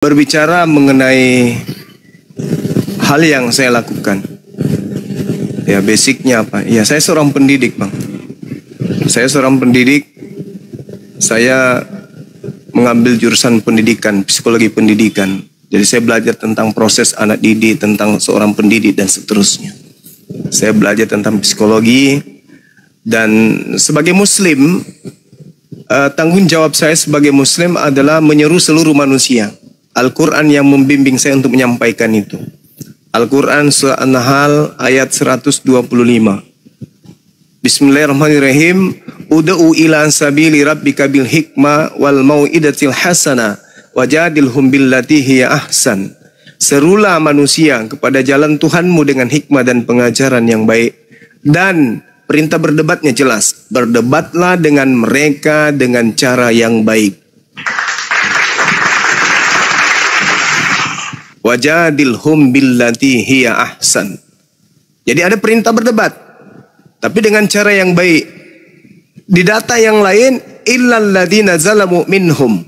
Berbicara mengenai hal yang saya lakukan, ya basicnya apa? Ya saya seorang pendidik, Bang. Saya seorang pendidik. Saya mengambil jurusan pendidikan, psikologi pendidikan. Jadi saya belajar tentang proses anak didik, tentang seorang pendidik dan seterusnya. Saya belajar tentang psikologi dan sebagai Muslim, tanggung jawab saya sebagai Muslim adalah menyeru seluruh manusia. Al-Quran yang membimbing saya untuk menyampaikan itu. Al-Quran surah An-Nahl ayat 125. Bismillahirrahmanirrahim. Ud'u ila sabili rabbika bil hikmah wal mau'idatil hasana wajadilhum billati hiya ahsan. Serulah manusia kepada jalan Tuhanmu dengan hikmah dan pengajaran yang baik. Dan perintah berdebatnya jelas. Berdebatlah dengan mereka dengan cara yang baik. Wajadilhum billati hiya ahsan. Jadi ada perintah berdebat, tapi dengan cara yang baik. Di data yang lain, illal ladzina zalamu minhum,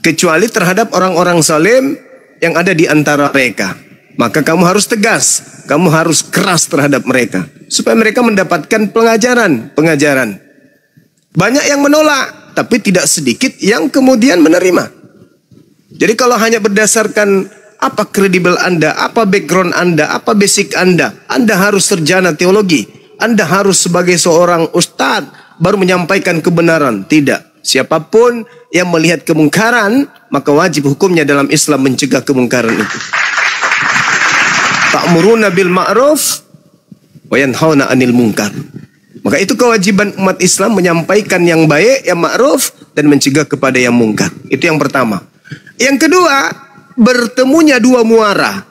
kecuali terhadap orang-orang zalim yang ada di antara mereka. Maka kamu harus tegas, kamu harus keras terhadap mereka, supaya mereka mendapatkan pengajaran. Banyak yang menolak, tapi tidak sedikit yang kemudian menerima. Jadi kalau hanya berdasarkan apa kredibel Anda, apa background Anda, apa basic Anda harus sarjana teologi, Anda harus sebagai seorang ustadz baru menyampaikan kebenaran. Tidak. Siapapun yang melihat kemungkaran, maka wajib hukumnya dalam Islam mencegah kemungkaran itu. Ta'muruna bil ma'ruf wa yanhauna 'anil munkar. Maka itu kewajiban umat Islam menyampaikan yang baik, yang ma'ruf, dan mencegah kepada yang mungkar. Itu yang pertama. Yang kedua, bertemunya dua muara.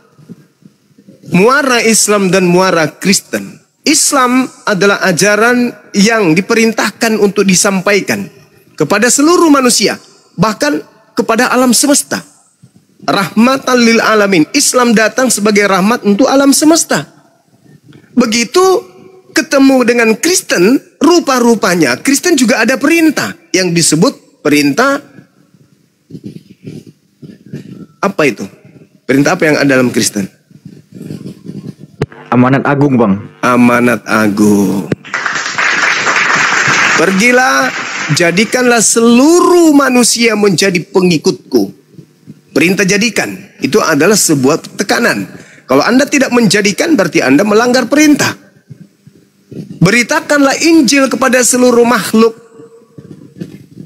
Muara Islam dan muara Kristen. Islam adalah ajaran yang diperintahkan untuk disampaikan kepada seluruh manusia, bahkan kepada alam semesta. Rahmatan lil alamin. Islam datang sebagai rahmat untuk alam semesta. Begitu ketemu dengan Kristen, rupa-rupanya Kristen juga ada perintah yang disebut perintah. Apa itu? Perintah apa yang ada dalam Kristen? Amanat agung, Bang. Amanat agung. Pergilah, jadikanlah seluruh manusia menjadi pengikutku. Perintah jadikan. Itu adalah sebuah tekanan. Kalau Anda tidak menjadikan, berarti Anda melanggar perintah. Beritakanlah Injil kepada seluruh makhluk.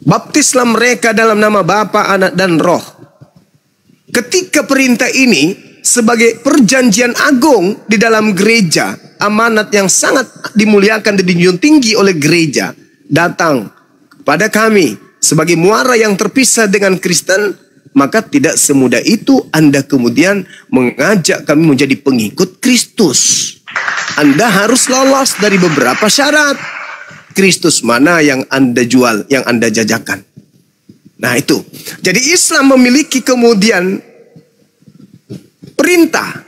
Baptislah mereka dalam nama Bapa, Anak, dan Roh. Ketika perintah ini sebagai perjanjian agung di dalam gereja, amanat yang sangat dimuliakan dan dijunjung tinggi oleh gereja, datang pada kami sebagai muara yang terpisah dengan Kristen, maka tidak semudah itu Anda kemudian mengajak kami menjadi pengikut Kristus. Anda harus lolos dari beberapa syarat. Kristus mana yang Anda jual, yang Anda jajakan? Nah itu. Jadi Islam memiliki kemudian perintah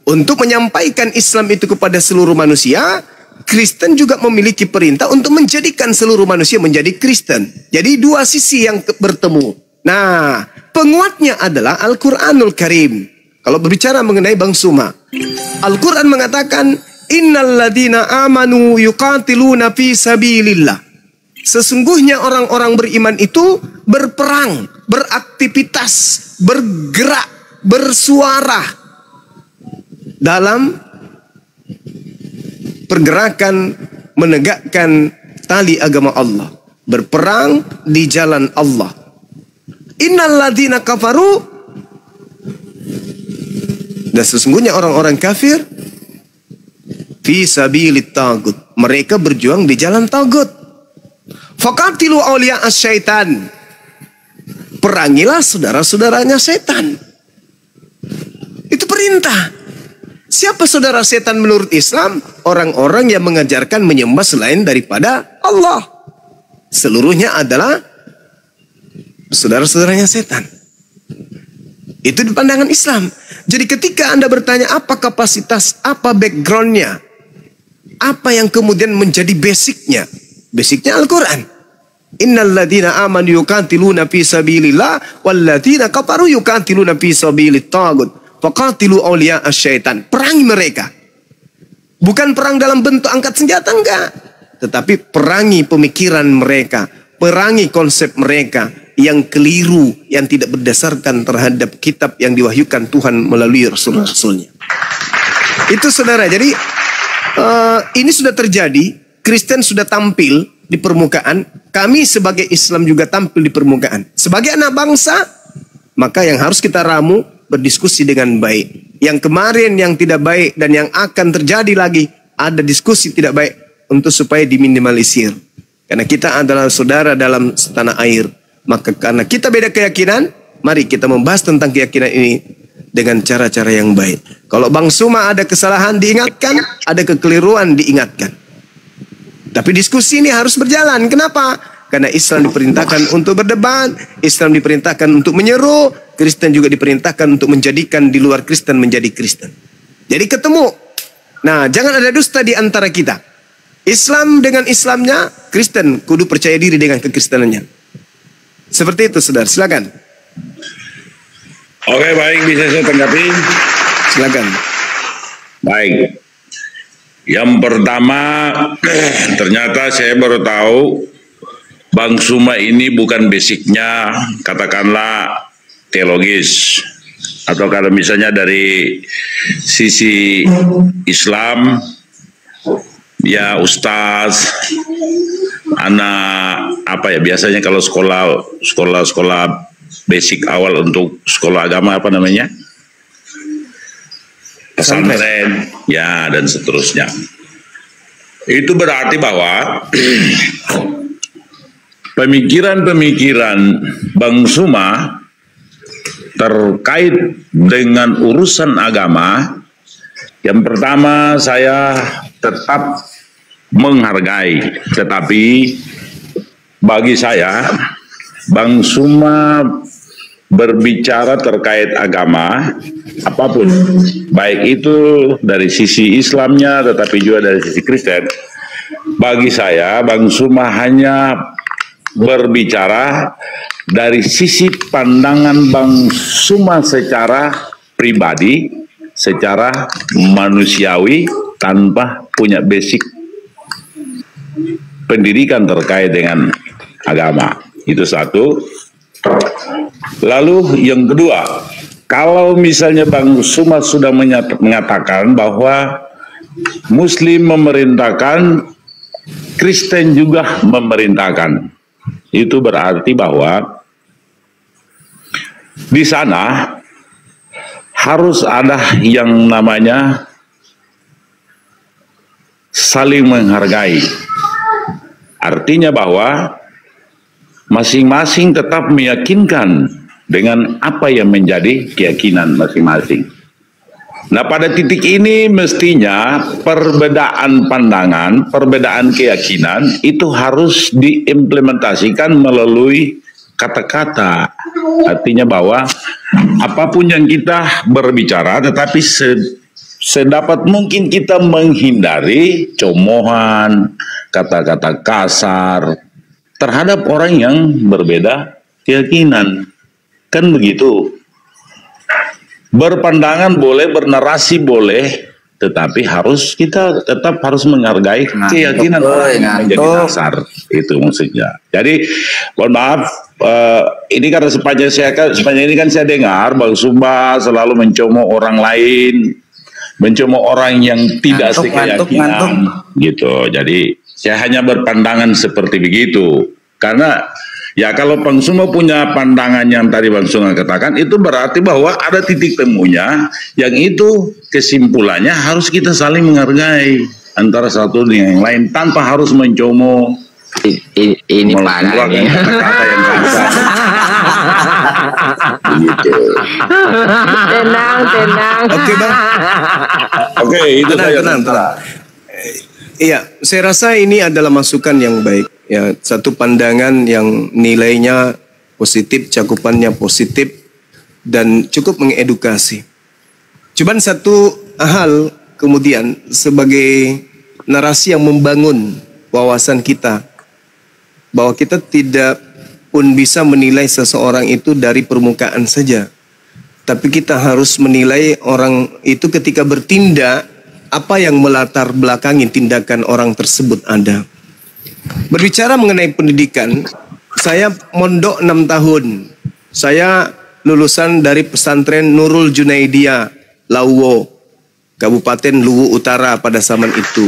untuk menyampaikan Islam itu kepada seluruh manusia. Kristen juga memiliki perintah untuk menjadikan seluruh manusia menjadi Kristen. Jadi dua sisi yang bertemu. Nah, penguatnya adalah Al-Quranul Karim. Kalau berbicara mengenai Bang Suma, Al-Quran mengatakan, Innal ladina amanu yuqatiluna fi sabilillah. Sesungguhnya orang-orang beriman itu berperang, beraktivitas, bergerak, bersuara dalam pergerakan menegakkan tali agama Allah. Berperang di jalan Allah. Innal ladzina kafaru, dan sesungguhnya orang-orang kafir fi sabilit tagut, mereka berjuang di jalan tagut. Faqatilu awliya asyaitan, perangilah saudara-saudaranya setan. Itu perintah. Siapa saudara setan menurut Islam? Orang-orang yang mengajarkan menyembah selain daripada Allah. Seluruhnya adalah saudara-saudaranya setan. Itu di pandangan Islam. Jadi ketika Anda bertanya apa kapasitas, apa backgroundnya, apa yang kemudian menjadi basicnya? Basicnya Al-Quran. Innal ladzina amanu yuqatiluna fi sabilillah wal ladzina kafaru yuqatiluna fi sabilit tagut. Faqatilu awliya asyaitan. Perangi mereka. Bukan perang dalam bentuk angkat senjata, enggak. Tetapi perangi pemikiran mereka. Perangi konsep mereka yang keliru, yang tidak berdasarkan terhadap kitab yang diwahyukan Tuhan melalui Rasul-Rasulnya. Itu saudara. Jadi ini sudah terjadi. Kristen sudah tampil di permukaan. Kami sebagai Islam juga tampil di permukaan. Sebagai anak bangsa, maka yang harus kita ramu berdiskusi dengan baik. Yang kemarin yang tidak baik dan yang akan terjadi lagi, ada diskusi tidak baik untuk supaya diminimalisir. Karena kita adalah saudara dalam setanah air. Maka karena kita beda keyakinan, mari kita membahas tentang keyakinan ini dengan cara-cara yang baik. Kalau Bang Suma ada kesalahan diingatkan, ada kekeliruan diingatkan. Tapi diskusi ini harus berjalan. Kenapa? Karena Islam diperintahkan untuk berdebat, Islam diperintahkan untuk menyeru, Kristen juga diperintahkan untuk menjadikan di luar Kristen menjadi Kristen. Jadi ketemu. Nah, jangan ada dusta di antara kita. Islam dengan Islamnya, Kristen kudu percaya diri dengan kekristenannya. Seperti itu, saudara. Silakan. Oke, baik, bisa saya tanggapi. Silakan. Baik. Yang pertama, ternyata saya baru tahu Bang Suma ini bukan basicnya katakanlah teologis, atau kalau misalnya dari sisi Islam ya ustaz, anak apa ya biasanya kalau sekolah basic awal untuk sekolah agama apa namanya? Pesantren, ya dan seterusnya. Itu berarti bahwa pemikiran-pemikiran Bang Suma terkait dengan urusan agama, yang pertama saya tetap menghargai, tetapi bagi saya Bang Suma berbicara terkait agama apapun, baik itu dari sisi Islamnya tetapi juga dari sisi Kristen, bagi saya Bang Suma hanya berbicara dari sisi pandangan Bang Suma secara pribadi, secara manusiawi, tanpa punya basic pendidikan terkait dengan agama. Itu satu. Lalu yang kedua, kalau misalnya Bang Suma sudah mengatakan bahwa Muslim memerintahkan, Kristen juga memerintahkan, itu berarti bahwa di sana harus ada yang namanya saling menghargai. Artinya bahwa masing-masing tetap meyakinkan dengan apa yang menjadi keyakinan masing-masing. Nah, pada titik ini mestinya perbedaan pandangan, perbedaan keyakinan itu harus diimplementasikan melalui kata-kata. Artinya bahwa apapun yang kita berbicara, tetapi sedapat mungkin kita menghindari cemoohan, kata-kata kasar terhadap orang yang berbeda keyakinan. Kan begitu. Berpandangan boleh, bernarasi boleh, tetapi kita tetap harus menghargai keyakinan orang yang menjadi dasar. Itu maksudnya. Jadi, mohon maaf, ini karena sepanjang ini kan saya dengar Bang Suma selalu mencemooh orang lain, mencemooh orang yang tidak sekeyakinan, gitu. Jadi saya hanya berpandangan seperti begitu. Karena ya kalau Bang Suma punya pandangan yang tadi Bang Suma katakan, itu berarti bahwa ada titik temunya, yang itu kesimpulannya harus kita saling menghargai antara satu dengan yang lain tanpa harus mencemooh. Ini parah ini. Kata-kata yang kasar. Gitu. Tenang. Oke, Bang. Oke, itu Tenang. Iya, saya rasa ini adalah masukan yang baik. Ya, satu pandangan yang nilainya positif, cakupannya positif, dan cukup mengedukasi. Cuman satu hal kemudian sebagai narasi yang membangun wawasan kita, bahwa kita tidak pun bisa menilai seseorang itu dari permukaan saja. Tapi kita harus menilai orang itu ketika bertindak, apa yang melatar belakangi tindakan orang tersebut ada. Berbicara mengenai pendidikan, saya mondok 6 tahun. Saya lulusan dari pesantren Nurul Junaidiyah, Lauwo, Kabupaten Luwu Utara pada zaman itu.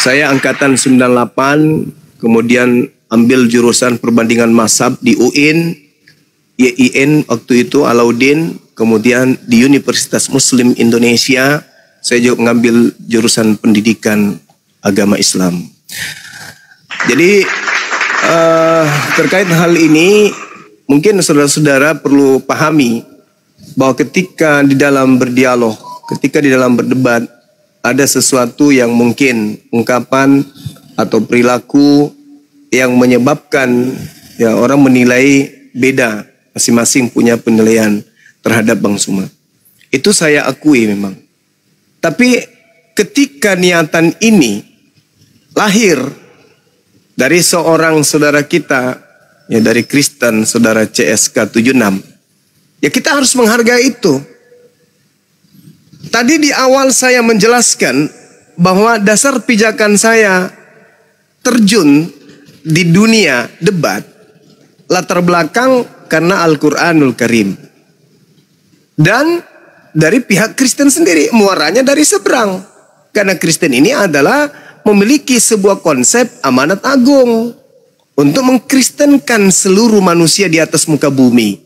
Saya angkatan 98, kemudian ambil jurusan perbandingan mazhab di UIN, YIN waktu itu Alauddin, kemudian di Universitas Muslim Indonesia saya juga mengambil jurusan pendidikan agama Islam. Jadi terkait hal ini mungkin saudara-saudara perlu pahami bahwa ketika di dalam berdialog, ketika di dalam berdebat ada sesuatu yang mungkin ungkapan atau perilaku yang menyebabkan ya orang menilai beda, masing-masing punya penilaian terhadap Bang Suma. Itu saya akui memang. Tapi ketika niatan ini lahir dari seorang saudara kita, ya dari Kristen, saudara CSK 76, ya kita harus menghargai itu. Tadi di awal saya menjelaskan bahwa dasar pijakan saya terjun di dunia debat latar belakang karena Al-Quranul Karim. Dan dari pihak Kristen sendiri, muaranya dari seberang. Karena Kristen ini adalah memiliki sebuah konsep amanat agung untuk mengkristenkan seluruh manusia di atas muka bumi.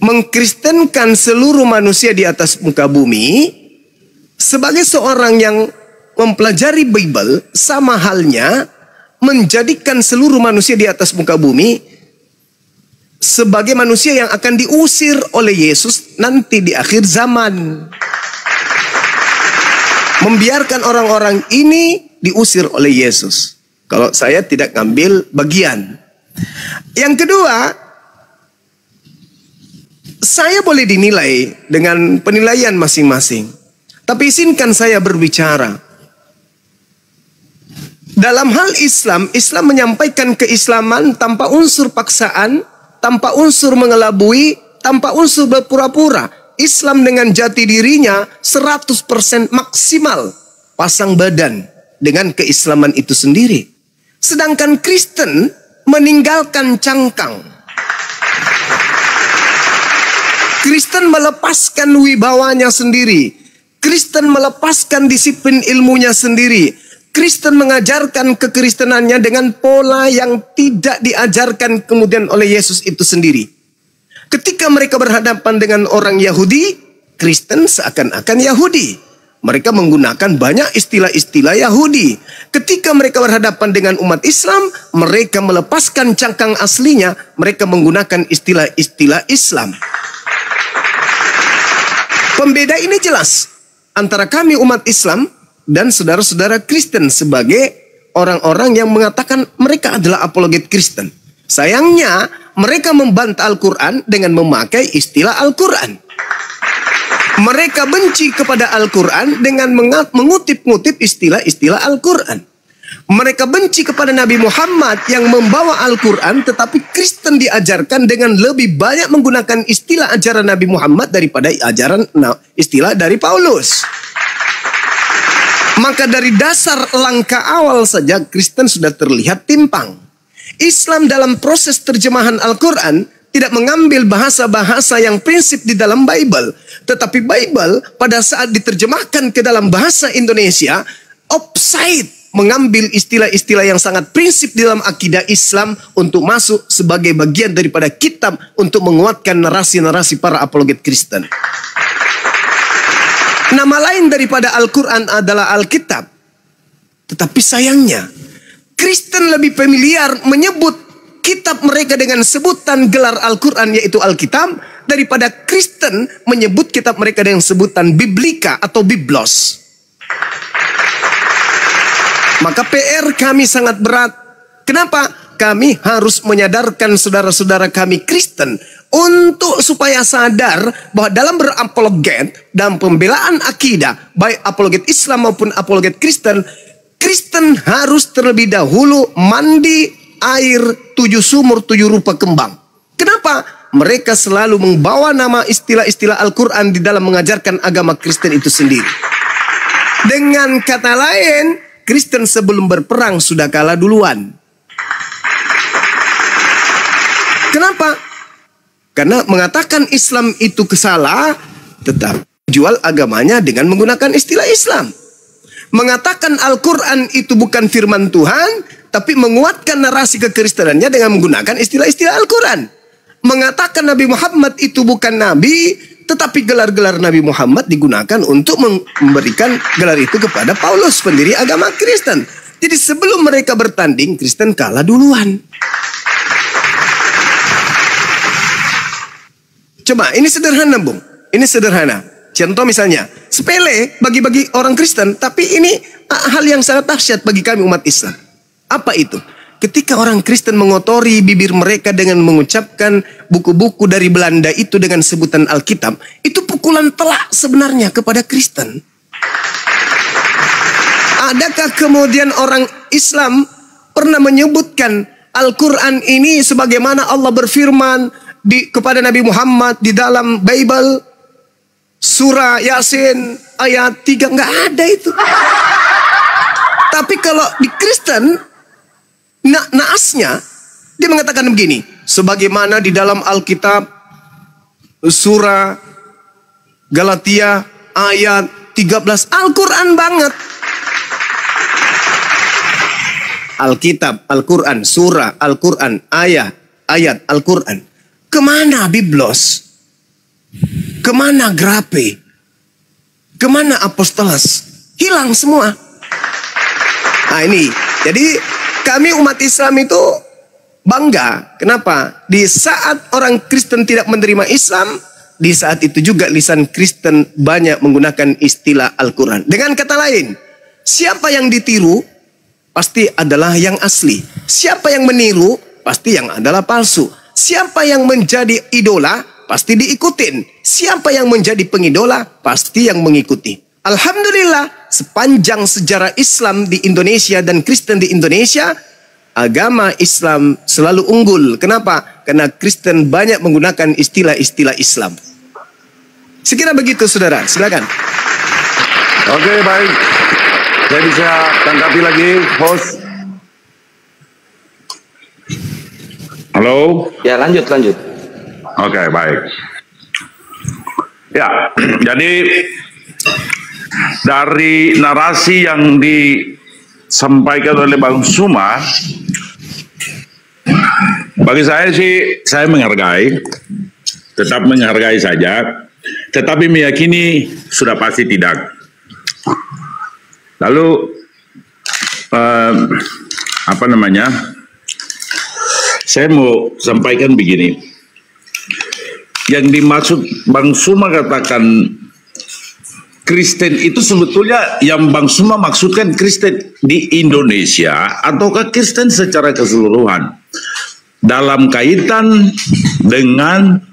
Mengkristenkan seluruh manusia di atas muka bumi sebagai seorang yang mempelajari Bible sama halnya menjadikan seluruh manusia di atas muka bumi sebagai manusia yang akan diusir oleh Yesus nanti di akhir zaman. Membiarkan orang-orang ini diusir oleh Yesus. Kalau saya tidak ngambil bagian. Yang kedua, saya boleh dinilai dengan penilaian masing-masing. Tapi izinkan saya berbicara. Dalam hal Islam, Islam menyampaikan keislaman tanpa unsur paksaan, tanpa unsur mengelabui, tanpa unsur berpura-pura. Islam dengan jati dirinya 100% maksimal pasang badan dengan keislaman itu sendiri. Sedangkan Kristen meninggalkan cangkang. Kristen melepaskan wibawanya sendiri. Kristen melepaskan disiplin ilmunya sendiri. Kristen mengajarkan kekristenannya dengan pola yang tidak diajarkan kemudian oleh Yesus itu sendiri. Ketika mereka berhadapan dengan orang Yahudi, Kristen seakan-akan Yahudi. Mereka menggunakan banyak istilah-istilah Yahudi. Ketika mereka berhadapan dengan umat Islam, mereka melepaskan cangkang aslinya. Mereka menggunakan istilah-istilah Islam. Pembeda ini jelas antara kami umat Islam dan saudara-saudara Kristen sebagai orang-orang yang mengatakan mereka adalah apologet Kristen. Sayangnya mereka membantah Al-Quran dengan memakai istilah Al-Quran. Mereka benci kepada Al-Quran dengan mengutip-ngutip istilah-istilah Al-Quran. Mereka benci kepada Nabi Muhammad yang membawa Al-Quran, tetapi Kristen diajarkan dengan lebih banyak menggunakan istilah ajaran Nabi Muhammad daripada istilah dari Paulus. Maka dari dasar langkah awal saja Kristen sudah terlihat timpang. Islam dalam proses terjemahan Al-Quran tidak mengambil bahasa-bahasa yang prinsip di dalam Bible. Tetapi Bible pada saat diterjemahkan ke dalam bahasa Indonesia, offside mengambil istilah-istilah yang sangat prinsip di dalam akidah Islam untuk masuk sebagai bagian daripada kitab untuk menguatkan narasi-narasi para apologet Kristen. Nama lain daripada Al-Quran adalah Alkitab. Tetapi sayangnya, Kristen lebih familiar menyebut kitab mereka dengan sebutan gelar Al-Quran yaitu Alkitab daripada Kristen menyebut kitab mereka dengan sebutan Biblika atau Biblos. Maka PR kami sangat berat. Kenapa? Kami harus menyadarkan saudara-saudara kami Kristen untuk supaya sadar bahwa dalam berapologet, dalam pembelaan akidah, baik apologet Islam maupun apologet Kristen, Kristen harus terlebih dahulu mandi air 7 sumur 7 rupa kembang. Kenapa? Mereka selalu membawa nama istilah-istilah Al-Quran di dalam mengajarkan agama Kristen itu sendiri. Dengan kata lain, Kristen sebelum berperang sudah kalah duluan. Kenapa? Karena mengatakan Islam itu salah, tetap jual agamanya dengan menggunakan istilah Islam. Mengatakan Al-Quran itu bukan firman Tuhan, tapi menguatkan narasi kekristenannya dengan menggunakan istilah-istilah Al-Quran. Mengatakan Nabi Muhammad itu bukan Nabi, tetapi gelar-gelar Nabi Muhammad digunakan untuk memberikan gelar itu kepada Paulus, pendiri agama Kristen. Jadi sebelum mereka bertanding, Kristen kalah duluan. Coba, ini sederhana, Bung. Ini sederhana. Contoh misalnya, sepele bagi orang Kristen, tapi ini hal yang sangat dahsyat bagi kami umat Islam. Apa itu? Ketika orang Kristen mengotori bibir mereka dengan mengucapkan buku-buku dari Belanda itu dengan sebutan Alkitab, itu pukulan telak sebenarnya kepada Kristen. Adakah kemudian orang Islam pernah menyebutkan Al-Quran ini sebagaimana Allah berfirman kepada Nabi Muhammad di dalam Bible? Surah Yasin ayat 3, nggak ada itu. Tapi kalau di Kristen, naasnya dia mengatakan begini, sebagaimana di dalam Alkitab surah Galatia ayat 13, Al-Quran banget. Alkitab, Al-Quran, surah, Al-Quran, ayat Al-Quran. Kemana Biblos? Kemana Grape? Kemana Apostolos? Hilang semua. Nah ini, jadi kami umat Islam itu bangga. Kenapa? Di saat orang Kristen tidak menerima Islam, di saat itu juga lisan Kristen banyak menggunakan istilah Al-Quran. Dengan kata lain, siapa yang ditiru, pasti adalah yang asli. Siapa yang meniru, pasti yang adalah palsu. Siapa yang menjadi idola, pasti diikutin. Siapa yang menjadi pengidola, pasti yang mengikuti. Alhamdulillah, sepanjang sejarah Islam di Indonesia dan Kristen di Indonesia, agama Islam selalu unggul. Kenapa? Karena Kristen banyak menggunakan istilah-istilah Islam. Sekira begitu, saudara. Silakan. Oke, baik. Saya bisa tanggapi lagi, host. Halo? Ya, lanjut. Oke, baik. Ya, jadi dari narasi yang disampaikan oleh Bang Suma, bagi saya sih, saya menghargai, tetap menghargai saja, tetapi meyakini sudah pasti tidak. Lalu, saya mau sampaikan begini. Yang dimaksud Bang Suma katakan Kristen itu sebetulnya yang Bang Suma maksudkan Kristen di Indonesia ataukah Kristen secara keseluruhan dalam kaitan dengan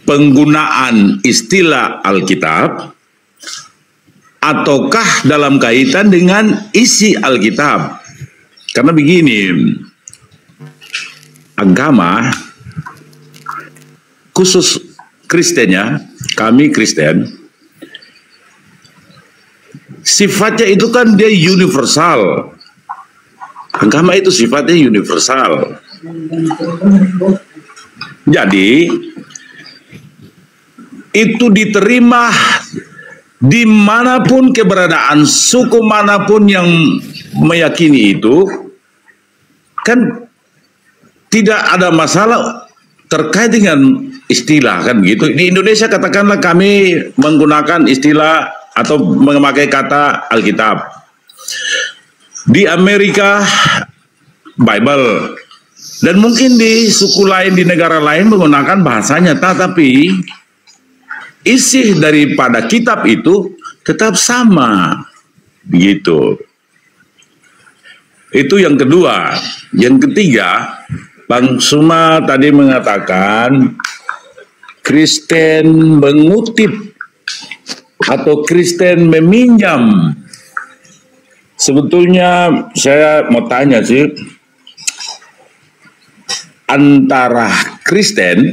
penggunaan istilah Alkitab ataukah dalam kaitan dengan isi Alkitab? Karena begini, agama khusus Kristennya, kami Kristen, sifatnya itu kan dia universal. Agama itu sifatnya universal. Jadi itu diterima dimanapun keberadaan suku manapun yang meyakini itu, kan tidak ada masalah terkait dengan istilah kan gitu. Di Indonesia katakanlah kami menggunakan istilah atau memakai kata Alkitab. Di Amerika Bible. Dan mungkin di suku lain, di negara lain menggunakan bahasanya, tetapi isi daripada kitab itu tetap sama. Begitu. Itu yang kedua. Yang ketiga, Bang Suma tadi mengatakan Kristen mengutip atau Kristen meminjam Sebetulnya saya mau tanya sih, antara Kristen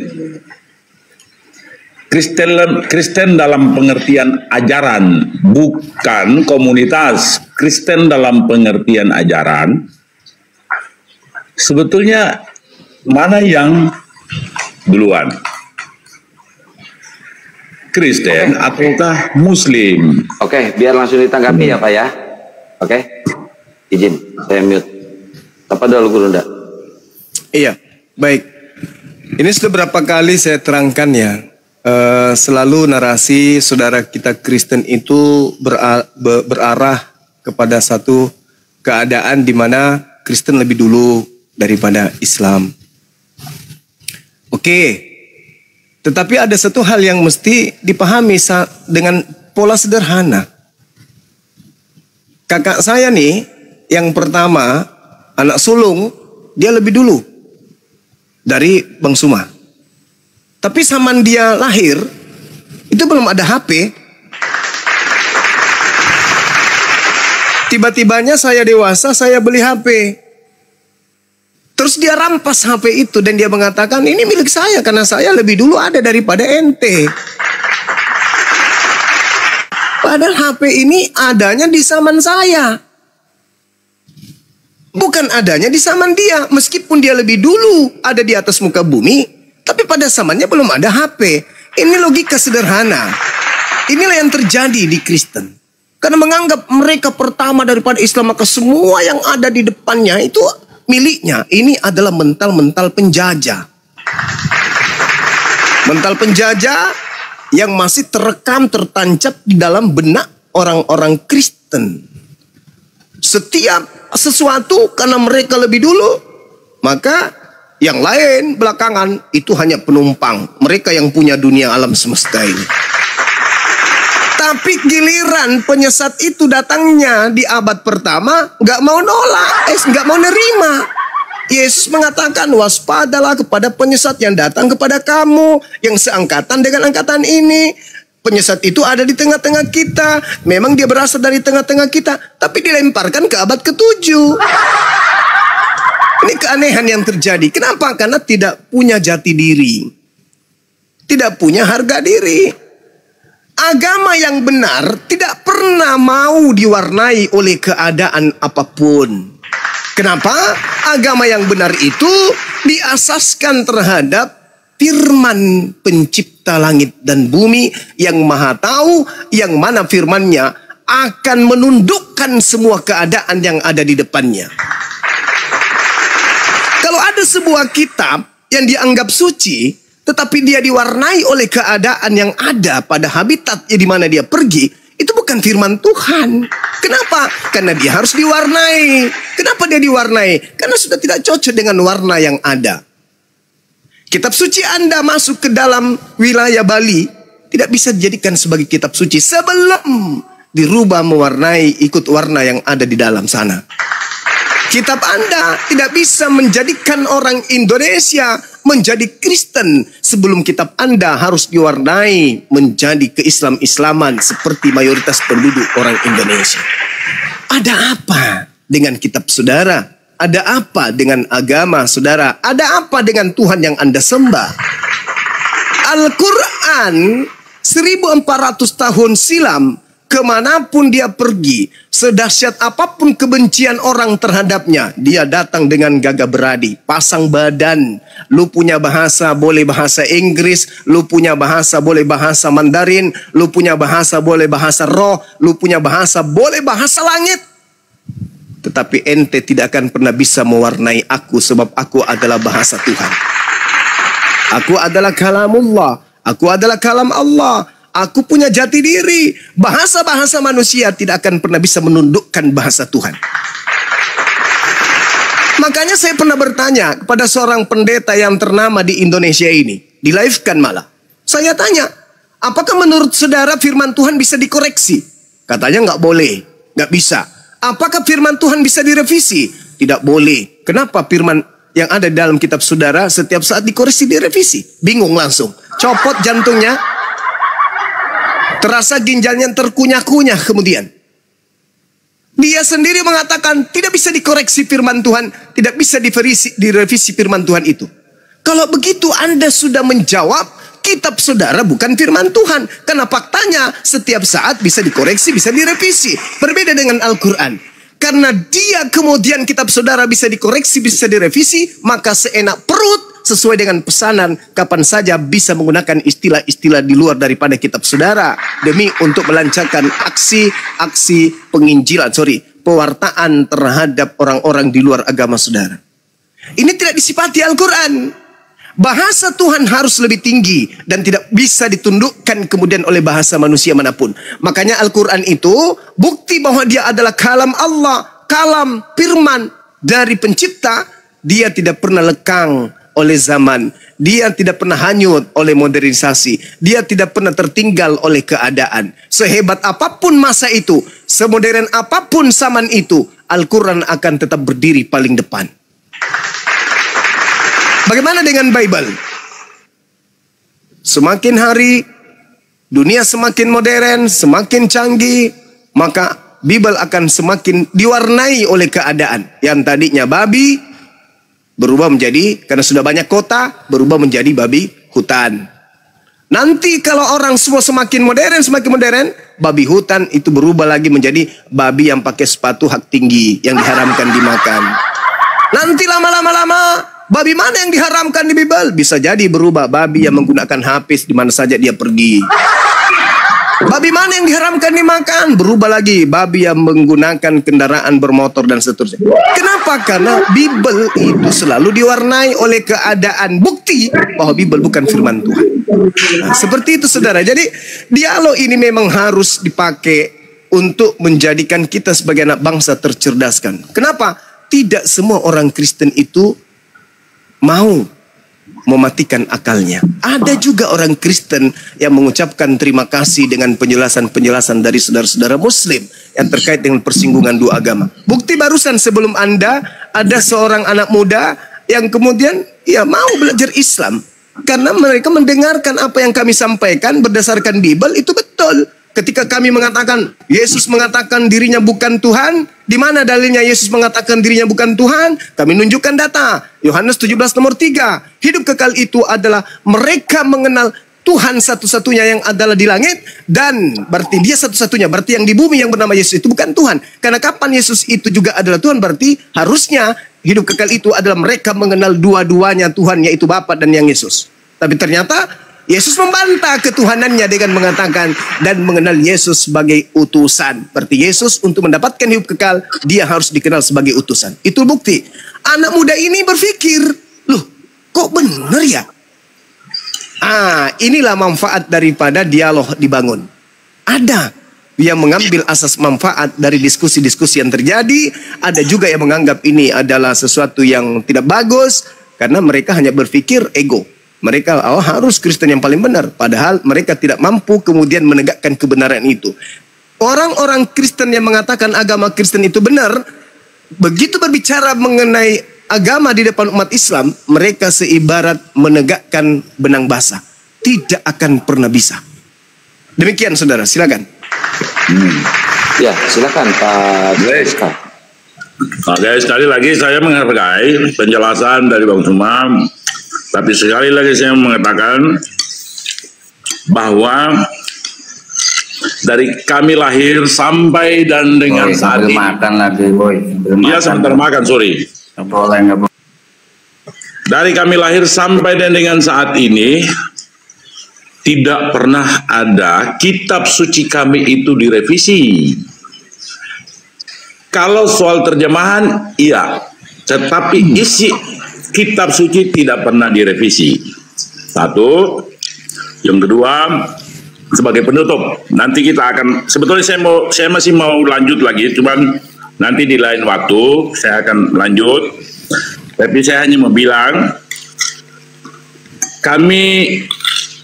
dalam pengertian ajaran, bukan komunitas. Kristen dalam pengertian ajaran, sebetulnya mana yang duluan? Kristen ataukah Muslim? Oke, biar langsung ditanggapi ya Pak ya. Oke, izin saya mute. Apa dulu Guru Nda? Iya, baik. Ini sudah berapa kali saya terangkan ya. Selalu narasi saudara kita Kristen itu berarah kepada satu keadaan di mana Kristen lebih dulu daripada Islam. Oke. Tetapi ada satu hal yang mesti dipahami dengan pola sederhana. Kakak saya nih, yang pertama, anak sulung, dia lebih dulu dari Bang Suma. Tapi zaman dia lahir, itu belum ada HP. Tiba-tibanya saya dewasa, saya beli HP. Terus dia rampas HP itu dan dia mengatakan ini milik saya karena saya lebih dulu ada daripada ente. Padahal HP ini adanya di zaman saya. Bukan adanya di zaman dia. Meskipun dia lebih dulu ada di atas muka bumi, tapi pada zamannya belum ada HP. Ini logika sederhana. Inilah yang terjadi di Kristen. Karena menganggap mereka pertama daripada Islam, maka semua yang ada di depannya itu miliknya. Ini adalah mental-mental penjajah. Mental penjajah yang masih terekam, tertancap di dalam benak orang-orang Kristen. Setiap sesuatu karena mereka lebih dulu, maka yang lain belakangan itu hanya penumpang. Mereka yang punya dunia alam semesta ini. Tapi giliran penyesat itu datangnya di abad pertama, nggak mau nolak, nggak mau nerima. Yesus mengatakan, waspadalah kepada penyesat yang datang kepada kamu, yang seangkatan dengan angkatan ini. Penyesat itu ada di tengah-tengah kita. Memang dia berasal dari tengah-tengah kita, tapi dilemparkan ke abad ke-7. Ini keanehan yang terjadi. Kenapa? Karena tidak punya jati diri. Tidak punya harga diri. Agama yang benar tidak pernah mau diwarnai oleh keadaan apapun. Kenapa? Agama yang benar itu diasaskan terhadap firman pencipta langit dan bumi yang maha tahu, yang mana firmannya akan menundukkan semua keadaan yang ada di depannya. Kalau ada sebuah kitab yang dianggap suci, tetapi dia diwarnai oleh keadaan yang ada pada habitat di mana dia pergi, itu bukan firman Tuhan. Kenapa? Karena dia harus diwarnai. Kenapa dia diwarnai? Karena sudah tidak cocok dengan warna yang ada. Kitab suci Anda masuk ke dalam wilayah Bali, tidak bisa dijadikan sebagai kitab suci sebelum dirubah mewarnai ikut warna yang ada di dalam sana. Kitab Anda tidak bisa menjadikan orang Indonesia menjadi Kristen sebelum kitab Anda harus diwarnai menjadi keislam-islaman seperti mayoritas penduduk orang Indonesia. Ada apa dengan kitab saudara? Ada apa dengan agama saudara? Ada apa dengan Tuhan yang Anda sembah? Al-Quran 1400 tahun silam, kemanapun dia pergi, sedahsyat apapun kebencian orang terhadapnya, dia datang dengan gagah berani, pasang badan. Lu punya bahasa, boleh bahasa Inggris. Lu punya bahasa, boleh bahasa Mandarin. Lu punya bahasa, boleh bahasa roh. Lu punya bahasa, boleh bahasa langit. Tetapi ente tidak akan pernah bisa mewarnai aku, sebab aku adalah bahasa Tuhan. Aku adalah kalamullah. Aku adalah kalam Allah. Aku punya jati diri. Bahasa-bahasa manusia tidak akan pernah bisa menundukkan bahasa Tuhan. Makanya saya pernah bertanya kepada seorang pendeta yang ternama di Indonesia ini. Di-live-kan malah. Saya tanya, apakah menurut saudara firman Tuhan bisa dikoreksi? Katanya nggak boleh, nggak bisa. Apakah firman Tuhan bisa direvisi? Tidak boleh. Kenapa firman yang ada di dalam kitab saudara setiap saat dikoreksi, direvisi? Bingung langsung. Copot jantungnya. Terasa ginjalnya terkunyah-kunyah kemudian. Dia sendiri mengatakan tidak bisa dikoreksi firman Tuhan, tidak bisa direvisi firman Tuhan itu. Kalau begitu Anda sudah menjawab kitab saudara bukan firman Tuhan. Karena faktanya setiap saat bisa dikoreksi, bisa direvisi. Berbeda dengan Al-Quran. Karena dia kemudian kitab saudara bisa dikoreksi, bisa direvisi, maka seenak perut sesuai dengan pesanan kapan saja bisa menggunakan istilah-istilah di luar daripada kitab saudara demi untuk melancarkan aksi pewartaan terhadap orang-orang di luar agama saudara. Ini tidak disifati Al-Quran. Bahasa Tuhan harus lebih tinggi dan tidak bisa ditundukkan kemudian oleh bahasa manusia manapun. Makanya Al-Quran itu bukti bahwa dia adalah kalam Allah, kalam firman dari pencipta. Dia tidak pernah lekang oleh zaman. Dia tidak pernah hanyut oleh modernisasi. Dia tidak pernah tertinggal oleh keadaan. Sehebat apapun masa itu, semodern apapun zaman itu, Al-Quran akan tetap berdiri paling depan. Bagaimana dengan Bible? Semakin hari dunia semakin modern, semakin canggih, maka Bible akan semakin diwarnai oleh keadaan. Yang tadinya babi berubah menjadi, karena sudah banyak kota, berubah menjadi babi hutan. Nanti kalau orang semua semakin modern, babi hutan itu berubah lagi menjadi babi yang pakai sepatu hak tinggi yang diharamkan dimakan. Nanti lama-lama babi mana yang diharamkan di Bible? Bisa jadi berubah babi yang menggunakan HP di mana saja dia pergi. Babi mana yang diharamkan dimakan? Berubah lagi babi yang menggunakan kendaraan bermotor dan seterusnya. Kenapa? Karena Bible itu selalu diwarnai oleh keadaan, bukti bahwa Bible bukan firman Tuhan. Nah, seperti itu saudara. Jadi dialog ini memang harus dipakai untuk menjadikan kita sebagai anak bangsa tercerdaskan. Kenapa? Tidak semua orang Kristen itu mau mematikan akalnya. Ada juga orang Kristen yang mengucapkan terima kasih dengan penjelasan-penjelasan dari saudara-saudara Muslim yang terkait dengan persinggungan dua agama. Bukti barusan sebelum Anda, ada seorang anak muda yang kemudian mau belajar Islam. Karena mereka mendengarkan apa yang kami sampaikan berdasarkan Bible itu betul. Ketika kami mengatakan Yesus mengatakan dirinya bukan Tuhan, di mana dalilnya Yesus mengatakan dirinya bukan Tuhan? Kami nunjukkan data. Yohanes 17 nomor 3. Hidup kekal itu adalah mereka mengenal Tuhan satu-satunya yang adalah di langit, dan berarti dia satu-satunya, berarti yang di bumi yang bernama Yesus itu bukan Tuhan. Karena kapan Yesus itu juga adalah Tuhan, berarti harusnya hidup kekal itu adalah mereka mengenal dua-duanya Tuhan, yaitu Bapa dan yang Yesus. Tapi ternyata Yesus membantah ketuhanannya dengan mengatakan dan mengenal Yesus sebagai utusan. Berarti Yesus untuk mendapatkan hidup kekal, dia harus dikenal sebagai utusan. Itu bukti. Anak muda ini berpikir, loh kok benar ya? Inilah manfaat daripada dialog dibangun. Ada yang mengambil asas manfaat dari diskusi-diskusi yang terjadi. Ada juga yang menganggap ini adalah sesuatu yang tidak bagus, karena mereka hanya berpikir ego. Mereka harus Kristen yang paling benar. Padahal mereka tidak mampu kemudian menegakkan kebenaran itu. Orang-orang Kristen yang mengatakan agama Kristen itu benar, begitu berbicara mengenai agama di depan umat Islam, mereka seibarat menegakkan benang basah. Tidak akan pernah bisa. Demikian saudara, silakan. Ya, silakan Pak Deska. Oke, sekali lagi saya menghargai penjelasan dari Bang Sumam. Tapi sekali lagi saya mengatakan bahwa dari kami lahir sampai dan dengan saat ini. Makan lagi, boy. Iya, sebentar makan, sorry. Boleh. Dari kami lahir sampai dan dengan saat ini, tidak pernah ada kitab suci kami itu direvisi. Kalau soal terjemahan, iya. Tetapi isi kitab suci tidak pernah direvisi. Satu. Yang kedua, sebagai penutup, nanti kita akan, sebetulnya saya masih mau lanjut lagi, cuman nanti di lain waktu saya akan lanjut. Tapi saya hanya mau bilang, kami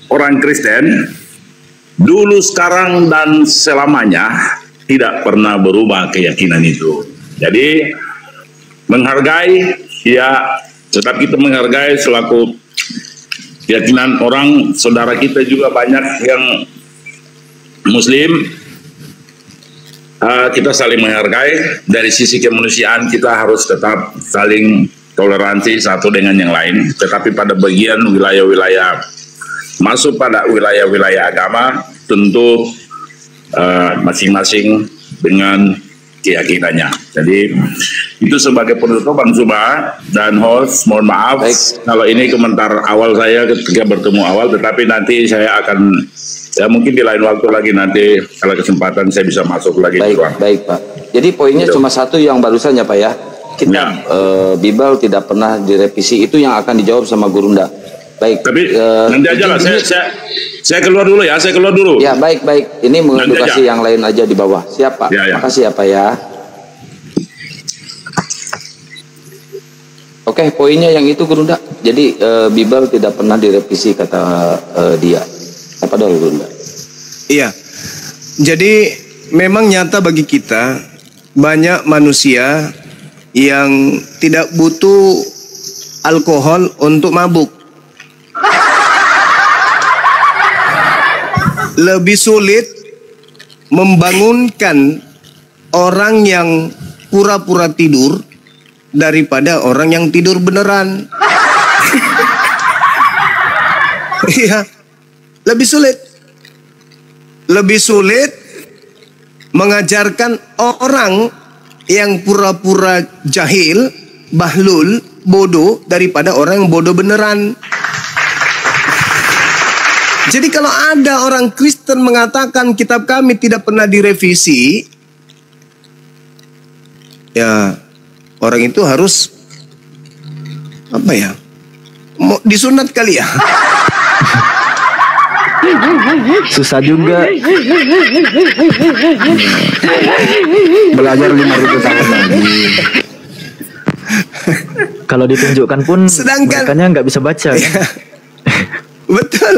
orang Kristen dulu, sekarang, dan selamanya tidak pernah berubah keyakinan itu. Jadi menghargai, ya, tetap kita menghargai selaku keyakinan orang. Saudara kita juga banyak yang Muslim, kita saling menghargai. Dari sisi kemanusiaan kita harus tetap saling toleransi satu dengan yang lain. Tetapi pada bagian wilayah-wilayah masuk pada wilayah-wilayah agama, tentu masing-masing dengan keyakinannya. Jadi itu sebagai penutup Bang Zuma dan host, mohon maaf kalau ini komentar awal saya ketika bertemu awal, tetapi nanti saya akan mungkin di lain waktu lagi nanti kalau kesempatan saya bisa masuk lagi. Baik Pak. Jadi poinnya cuma satu yang barusan ya Pak ya. Kita Bible tidak pernah direvisi, itu yang akan dijawab sama Gurunda. Baik. Tapi nanti aja lah. Saya keluar dulu ya. Saya keluar dulu. Ya baik. Ini mengedukasi yang lain aja di bawah. Siap Pak. Ya. Makasih ya Pak ya. Oke, poinnya yang itu Gurunda. Jadi Bible tidak pernah direvisi kata dia. Apa dulu Gurunda? Iya. Jadi memang nyata bagi kita banyak manusia yang tidak butuh alkohol untuk mabuk. Lebih sulit membangunkan orang yang pura-pura tidur daripada orang yang tidur beneran. Iya, lebih sulit. Lebih sulit mengajarkan orang yang pura-pura jahil, bahlul, bodoh daripada orang yang bodoh beneran. Jadi kalau ada orang Kristen mengatakan kitab kami tidak pernah direvisi, ya orang itu harus apa ya? Mau disunat kali ya? Susah juga. Belajar 5.000 tahun lagi. Kalau ditunjukkan pun mereka nggak bisa baca. Kan? Betul.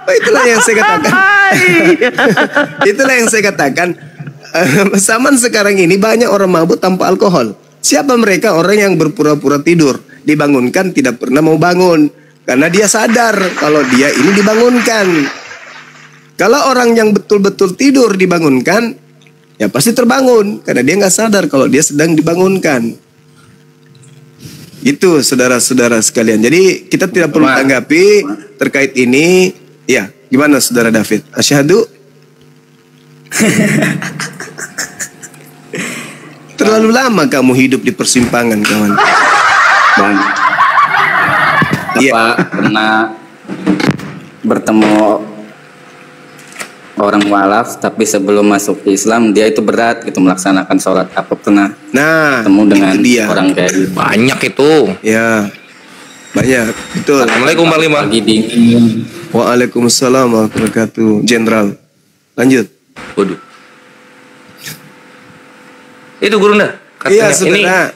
Oh, itulah yang saya katakan. Itulah yang saya katakan. Zaman sekarang ini banyak orang mabuk tanpa alkohol. Siapa mereka? Orang yang berpura-pura tidur, dibangunkan tidak pernah mau bangun karena dia sadar kalau dia ini dibangunkan. Kalau orang yang betul-betul tidur dibangunkan, ya pasti terbangun karena dia nggak sadar kalau dia sedang dibangunkan. Itu saudara-saudara sekalian. Jadi kita tidak perlu tanggapi terkait ini. Ya, gimana saudara David? Asyhadu. Terlalu lama kamu hidup di persimpangan, kawan. Bang, Bapak pernah bertemu orang mualaf, tapi sebelum masuk ke Islam dia itu berat gitu melaksanakan sholat. Apa pernah ketemu dengan orang kayak gitu? Banyak itu. Ya, banyak. Betul. Assalamualaikum Bang Lima. Lagi dingin. Waalaikumsalam warahmatullahi wabarakatuh. Jenderal, lanjut. Waduh. Itu Gurunda. Iya, saudara.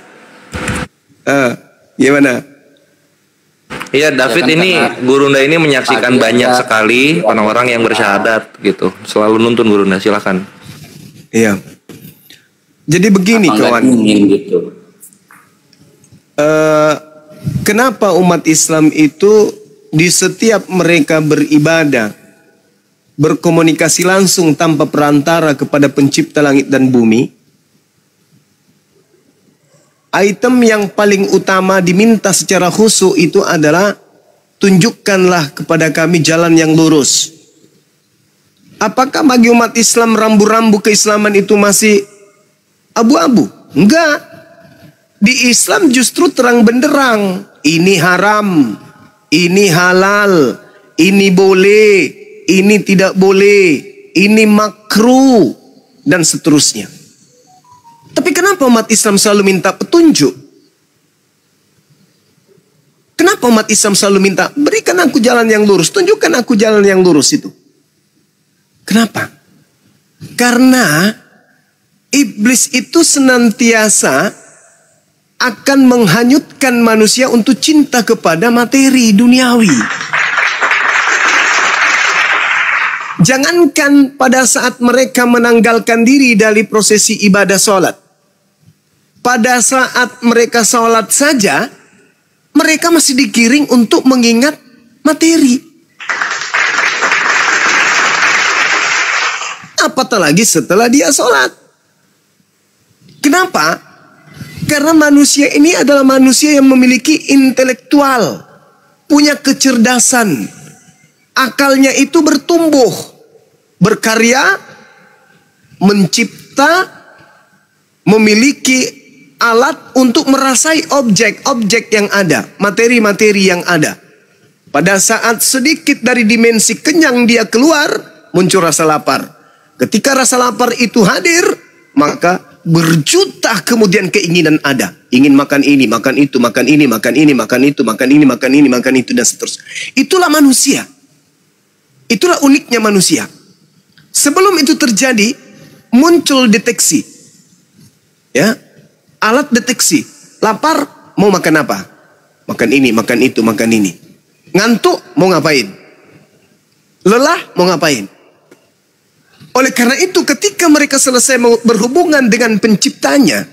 Gimana? Iya, David ini Gurunda ini menyaksikan banyak sekali orang-orang yang bersyahadat gitu. Selalu nuntun Gurunda, silakan. Iya. Jadi begini kawan. Gitu. Kenapa umat Islam itu di setiap mereka beribadah, berkomunikasi langsung tanpa perantara kepada pencipta langit dan bumi, item yang paling utama diminta secara khusyuk itu adalah tunjukkanlah kepada kami jalan yang lurus. Apakah bagi umat Islam rambu-rambu keislaman itu masih abu-abu? Enggak. Di Islam justru terang benderang. Ini haram, ini halal, ini boleh, ini tidak boleh, ini makruh, dan seterusnya. Tapi kenapa umat Islam selalu minta petunjuk? Kenapa umat Islam selalu minta, berikan aku jalan yang lurus, tunjukkan aku jalan yang lurus itu? Kenapa? Karena iblis itu senantiasa akan menghanyutkan manusia untuk cinta kepada materi duniawi. Jangankan pada saat mereka menanggalkan diri dari prosesi ibadah sholat. Pada saat mereka sholat saja, mereka masih digiring untuk mengingat materi. Apatah lagi setelah dia sholat. Kenapa? Karena manusia ini adalah manusia yang memiliki intelektual, punya kecerdasan, akalnya itu bertumbuh, berkarya, mencipta, memiliki alat untuk merasai objek-objek yang ada, materi-materi yang ada. Pada saat sedikit dari dimensi kenyang dia keluar, muncul rasa lapar. Ketika rasa lapar itu hadir, maka berjuta kemudian keinginan ada. Ingin makan ini, makan itu, makan ini, makan ini, makan itu, makan ini, makan ini, makan itu, dan seterusnya. Itulah manusia. Itulah uniknya manusia. Sebelum itu terjadi, muncul deteksi. Ya, alat deteksi. Lapar, mau makan apa? Makan ini, makan itu, makan ini. Ngantuk, mau ngapain? Lelah, mau ngapain? Oleh karena itu, ketika mereka selesai berhubungan dengan penciptanya,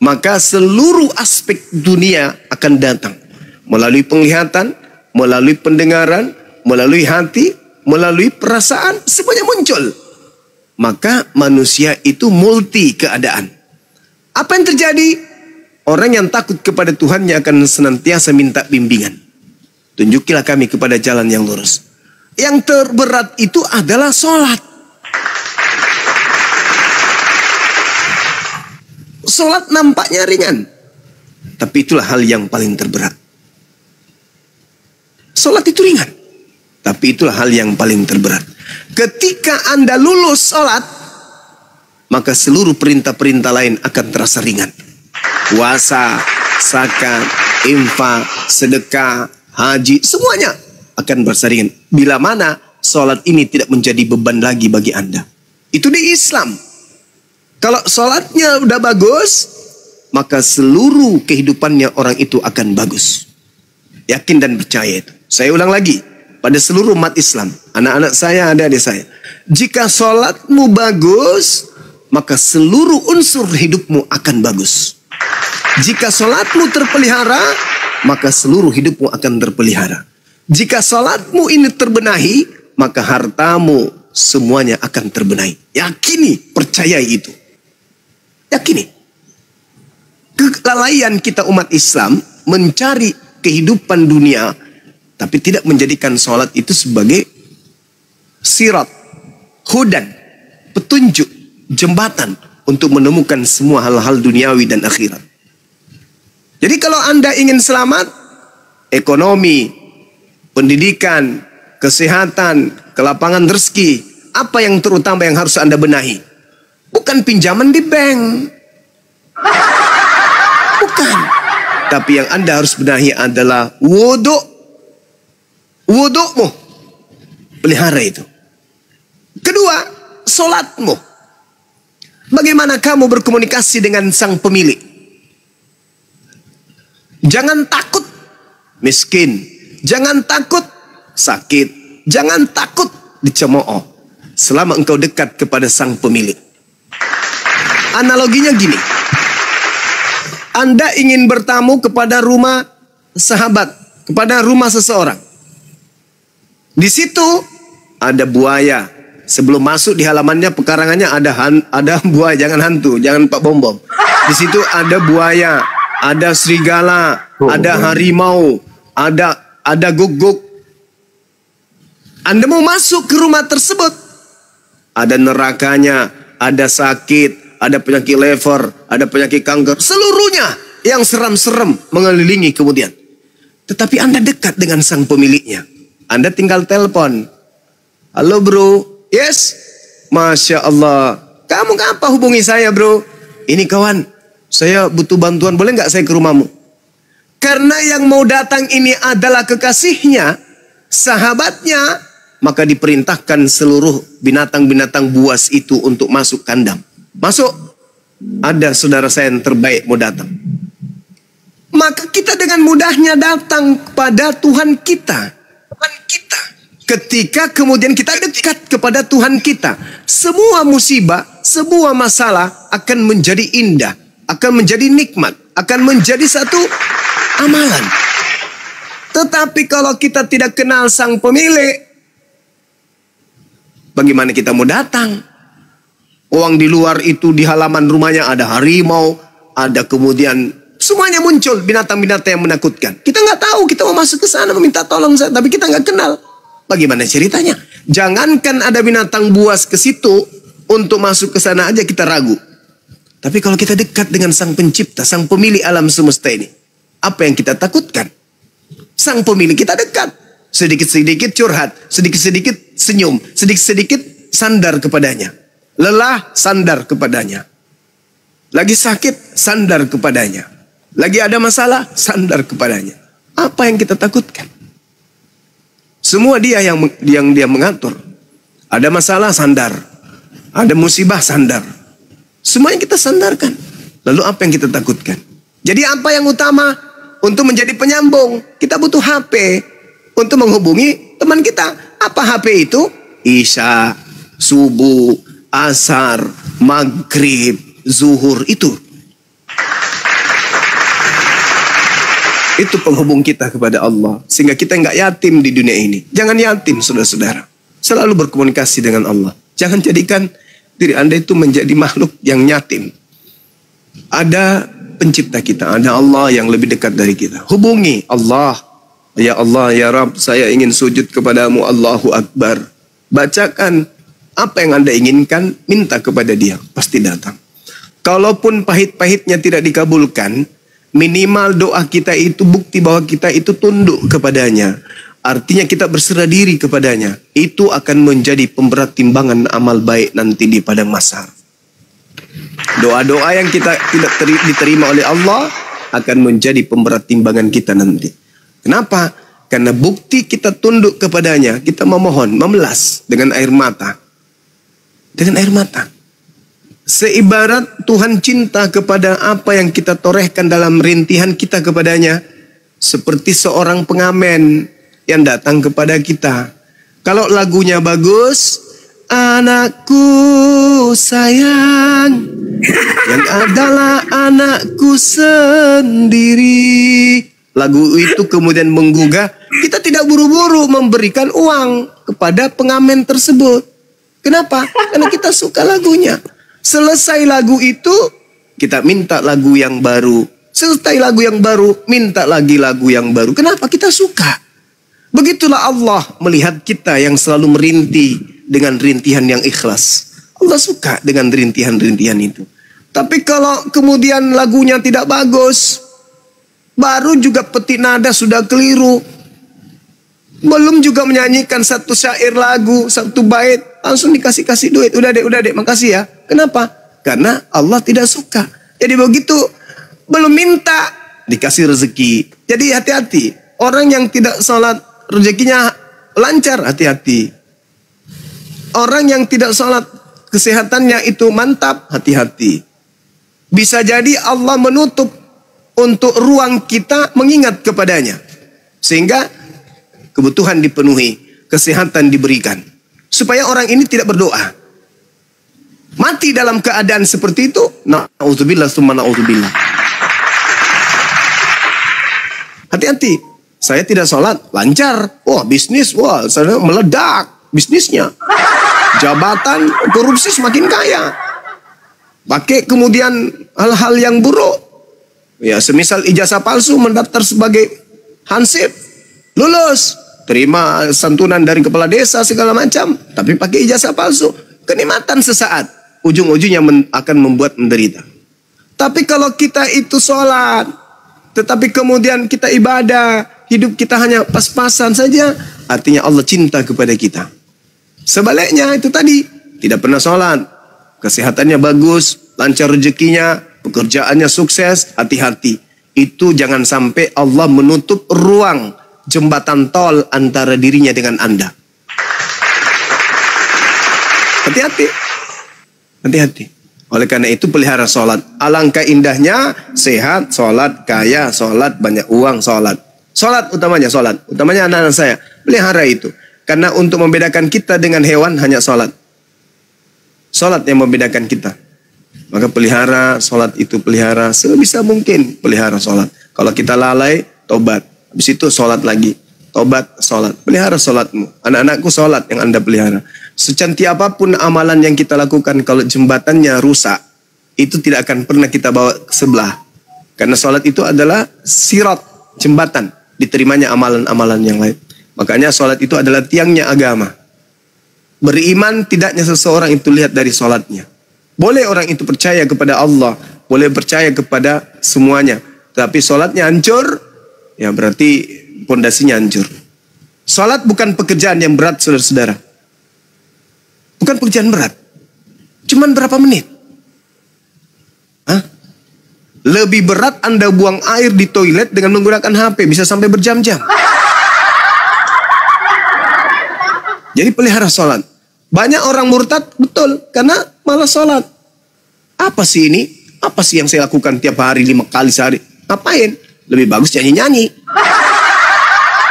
maka seluruh aspek dunia akan datang. Melalui penglihatan, melalui pendengaran, melalui hati, melalui perasaan, semuanya muncul. Maka manusia itu multi keadaan. Apa yang terjadi? Orang yang takut kepada Tuhannya akan senantiasa minta bimbingan. Tunjukilah kami kepada jalan yang lurus. Yang terberat itu adalah sholat. Sholat nampaknya ringan, tapi itulah hal yang paling terberat. Sholat itu ringan, tapi itulah hal yang paling terberat. Ketika Anda lulus sholat, maka seluruh perintah-perintah lain akan terasa ringan. Puasa, zakat, infak, sedekah, haji, semuanya akan berasa ringan. Bila mana sholat ini tidak menjadi beban lagi bagi Anda. Itu di Islam. Kalau sholatnya udah bagus, maka seluruh kehidupannya orang itu akan bagus. Yakin dan percaya itu. Saya ulang lagi, pada seluruh umat Islam, anak-anak saya, adik-adik saya, jika sholatmu bagus, maka seluruh unsur hidupmu akan bagus. Jika sholatmu terpelihara, maka seluruh hidupmu akan terpelihara. Jika sholatmu ini terbenahi, maka hartamu semuanya akan terbenahi. Yakini, percayai itu. Yakini. Kelalaian kita umat Islam mencari kehidupan dunia, tapi tidak menjadikan sholat itu sebagai sirat, hudan, petunjuk, jembatan untuk menemukan semua hal-hal duniawi dan akhirat. Jadi kalau Anda ingin selamat, ekonomi, pendidikan, kesehatan, kelapangan rezeki, apa yang terutama yang harus Anda benahi? Bukan pinjaman di bank. Bukan. Tapi yang Anda harus benahi adalah wudhu. Wudhumu. Pelihara itu. Kedua, sholatmu. Bagaimana kamu berkomunikasi dengan sang pemilik? Jangan takut miskin. Jangan takut sakit. Jangan takut dicemooh. Selama engkau dekat kepada sang pemilik. Analoginya gini. Anda ingin bertamu kepada rumah sahabat, kepada rumah seseorang. Di situ ada buaya. Sebelum masuk di halamannya, pekarangannya ada buaya, jangan hantu, jangan Pak Bom-Bom. Di situ ada buaya, ada serigala, ada harimau, ada guguk. Anda mau masuk ke rumah tersebut, ada nerakanya, ada sakit, ada penyakit lever, ada penyakit kanker, seluruhnya yang seram-seram mengelilingi kemudian. Tetapi Anda dekat dengan sang pemiliknya. Anda tinggal telepon. Halo bro, yes, Masya Allah. Kamu ngapa hubungi saya bro? Ini kawan, saya butuh bantuan, boleh nggak saya ke rumahmu? Karena yang mau datang ini adalah kekasihnya, sahabatnya, maka diperintahkan seluruh binatang-binatang buas itu untuk masuk kandang. Masuk, ada saudara saya yang terbaik mau datang. Maka kita dengan mudahnya datang kepada Tuhan kita. Ketika kemudian kita dekat kepada Tuhan kita, semua musibah, semua masalah akan menjadi indah, akan menjadi nikmat, akan menjadi satu amalan. Tetapi kalau kita tidak kenal sang pemilik, Bagaimana kita mau datang? Orang di luar itu di halaman rumahnya ada harimau, ada kemudian semuanya muncul binatang-binatang yang menakutkan. Kita nggak tahu, kita mau masuk ke sana meminta tolong, tapi kita nggak kenal. Bagaimana ceritanya? Jangankan ada binatang buas ke situ, untuk masuk ke sana aja kita ragu. Tapi kalau kita dekat dengan Sang Pencipta, Sang Pemilik alam semesta ini, apa yang kita takutkan? Sang Pemilik kita dekat. Sedikit-sedikit curhat, sedikit-sedikit senyum, sedikit-sedikit sandar kepadanya. Lelah, sandar kepadanya. Lagi sakit, sandar kepadanya. Lagi ada masalah, sandar kepadanya. Apa yang kita takutkan? Semua dia yang dia mengatur. Ada masalah, sandar. Ada musibah, sandar. Semuanya kita sandarkan. Lalu apa yang kita takutkan? Jadi apa yang utama untuk menjadi penyambung? Kita butuh HP untuk menghubungi teman kita. Apa HP itu? Isya, subuh, asar, maghrib, zuhur, itu penghubung kita kepada Allah. Sehingga kita nggak yatim di dunia ini. Jangan yatim, saudara-saudara. Selalu berkomunikasi dengan Allah. Jangan jadikan diri Anda itu menjadi makhluk yang yatim. Ada pencipta kita, ada Allah yang lebih dekat dari kita. Hubungi Allah. Ya Allah, ya Rabb, saya ingin sujud kepadamu, Allahu Akbar. Bacakan apa yang Anda inginkan, minta kepada Dia, pasti datang. Kalaupun pahit-pahitnya tidak dikabulkan, minimal doa kita itu bukti bahwa kita itu tunduk kepadanya. Artinya kita berserah diri kepadanya. Itu akan menjadi pemberat timbangan amal baik nanti di padang mahsyar. Doa-doa yang kita tidak diterima oleh Allah akan menjadi pemberat timbangan kita nanti. Kenapa? Karena bukti kita tunduk kepadanya, kita memohon, memelas dengan air mata. Dengan air mata. Seibarat Tuhan cinta kepada apa yang kita torehkan dalam rintihan kita kepadanya. Seperti seorang pengamen yang datang kepada kita. Kalau lagunya bagus, anakku sayang, yang adalah anakku sendiri. Lagu itu kemudian menggugah. Kita tidak buru-buru memberikan uang kepada pengamen tersebut. Kenapa? Karena kita suka lagunya. Selesai lagu itu, kita minta lagu yang baru. Selesai lagu yang baru, minta lagi lagu yang baru. Kenapa? Kita suka. Begitulah Allah melihat kita yang selalu merintih dengan rintihan yang ikhlas. Allah suka dengan rintihan-rintihan itu. Tapi kalau kemudian lagunya tidak bagus, baru juga petik nada sudah keliru, belum juga menyanyikan satu syair lagu, satu bait, langsung dikasih duit. Udah dek, makasih ya. Kenapa? Karena Allah tidak suka. Jadi begitu belum minta, dikasih rezeki. Jadi hati-hati. Orang yang tidak sholat, rezekinya lancar, hati-hati. Orang yang tidak sholat, kesehatannya itu mantap, hati-hati. Bisa jadi Allah menutup untuk ruang kita mengingat kepadanya. Sehingga kebutuhan dipenuhi, kesehatan diberikan. Supaya orang ini tidak berdoa. Mati dalam keadaan seperti itu, na'udzubillah summa na'udzubillah. Hati-hati. Saya tidak sholat, lancar. Wah, bisnis, wah, saya meledak bisnisnya. Jabatan, korupsi semakin kaya. Pakai kemudian hal-hal yang buruk. Ya, semisal ijazah palsu mendaftar sebagai hansip. Lulus. Terima santunan dari kepala desa segala macam. Tapi pakai ijazah palsu. Kenikmatan sesaat. Ujung-ujungnya akan membuat menderita. Tapi kalau kita itu sholat, tetapi kemudian kita ibadah, hidup kita hanya pas-pasan saja, artinya Allah cinta kepada kita. Sebaliknya itu tadi, tidak pernah sholat, kesehatannya bagus, lancar rezekinya, pekerjaannya sukses, hati-hati. Itu jangan sampai Allah menutup ruang jembatan tol antara dirinya dengan Anda. Hati-hati. Hati-hati. Oleh karena itu pelihara sholat. Alangkah indahnya sehat, sholat, kaya, sholat, banyak uang, sholat. Sholat utamanya, sholat. Utamanya anak-anak saya. Pelihara itu. Karena untuk membedakan kita dengan hewan hanya sholat. Sholat yang membedakan kita. Maka pelihara, sholat itu pelihara. Sebisa mungkin pelihara sholat. Kalau kita lalai, tobat. Habis itu sholat lagi. Tobat, sholat. Pelihara sholatmu. Anak-anakku sholat yang Anda pelihara. Secantik apapun amalan yang kita lakukan, kalau jembatannya rusak, itu tidak akan pernah kita bawa ke sebelah. Karena sholat itu adalah sirat, jembatan, diterimanya amalan-amalan yang lain. Makanya sholat itu adalah tiangnya agama. Beriman tidaknya seseorang itu lihat dari sholatnya. Boleh orang itu percaya kepada Allah, boleh percaya kepada semuanya. Tapi sholatnya hancur, ya berarti pondasinya hancur. Sholat bukan pekerjaan yang berat, saudara-saudara. Bukan pekerjaan berat. Cuman berapa menit? Hah? Lebih berat Anda buang air di toilet dengan menggunakan HP. Bisa sampai berjam-jam. Jadi pelihara sholat. Banyak orang murtad, betul. Karena malas sholat. Apa sih ini? Apa sih yang saya lakukan tiap hari 5 kali sehari? Ngapain? Lebih bagus nyanyi-nyanyi.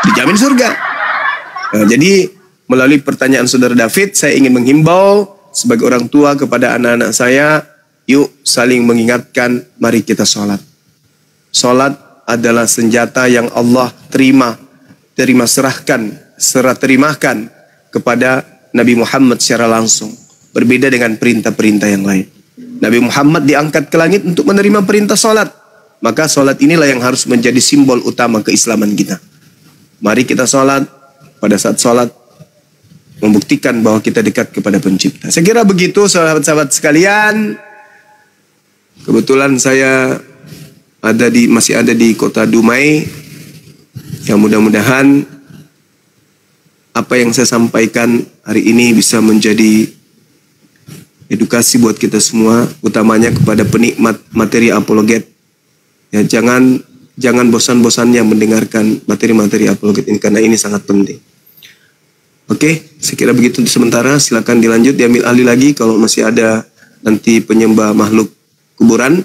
Dijamin surga. Nah, jadi melalui pertanyaan saudara David, saya ingin menghimbau sebagai orang tua kepada anak-anak saya, yuk saling mengingatkan, mari kita sholat. Sholat adalah senjata yang Allah serah terimakan kepada Nabi Muhammad secara langsung. Berbeda dengan perintah-perintah yang lain. Nabi Muhammad diangkat ke langit untuk menerima perintah sholat. Maka sholat inilah yang harus menjadi simbol utama keislaman kita. Mari kita sholat. Pada saat sholat, membuktikan bahwa kita dekat kepada pencipta. Saya kira begitu sahabat-sahabat sekalian. Kebetulan saya masih ada di kota Dumai. Yang mudah-mudahan apa yang saya sampaikan hari ini bisa menjadi edukasi buat kita semua, utamanya kepada penikmat materi apologet. Ya, jangan bosan-bosannya mendengarkan materi-materi apologet ini, karena ini sangat penting. Oke, saya kira begitu untuk sementara. Silakan dilanjut, diambil alih lagi. Kalau masih ada nanti penyembah makhluk kuburan,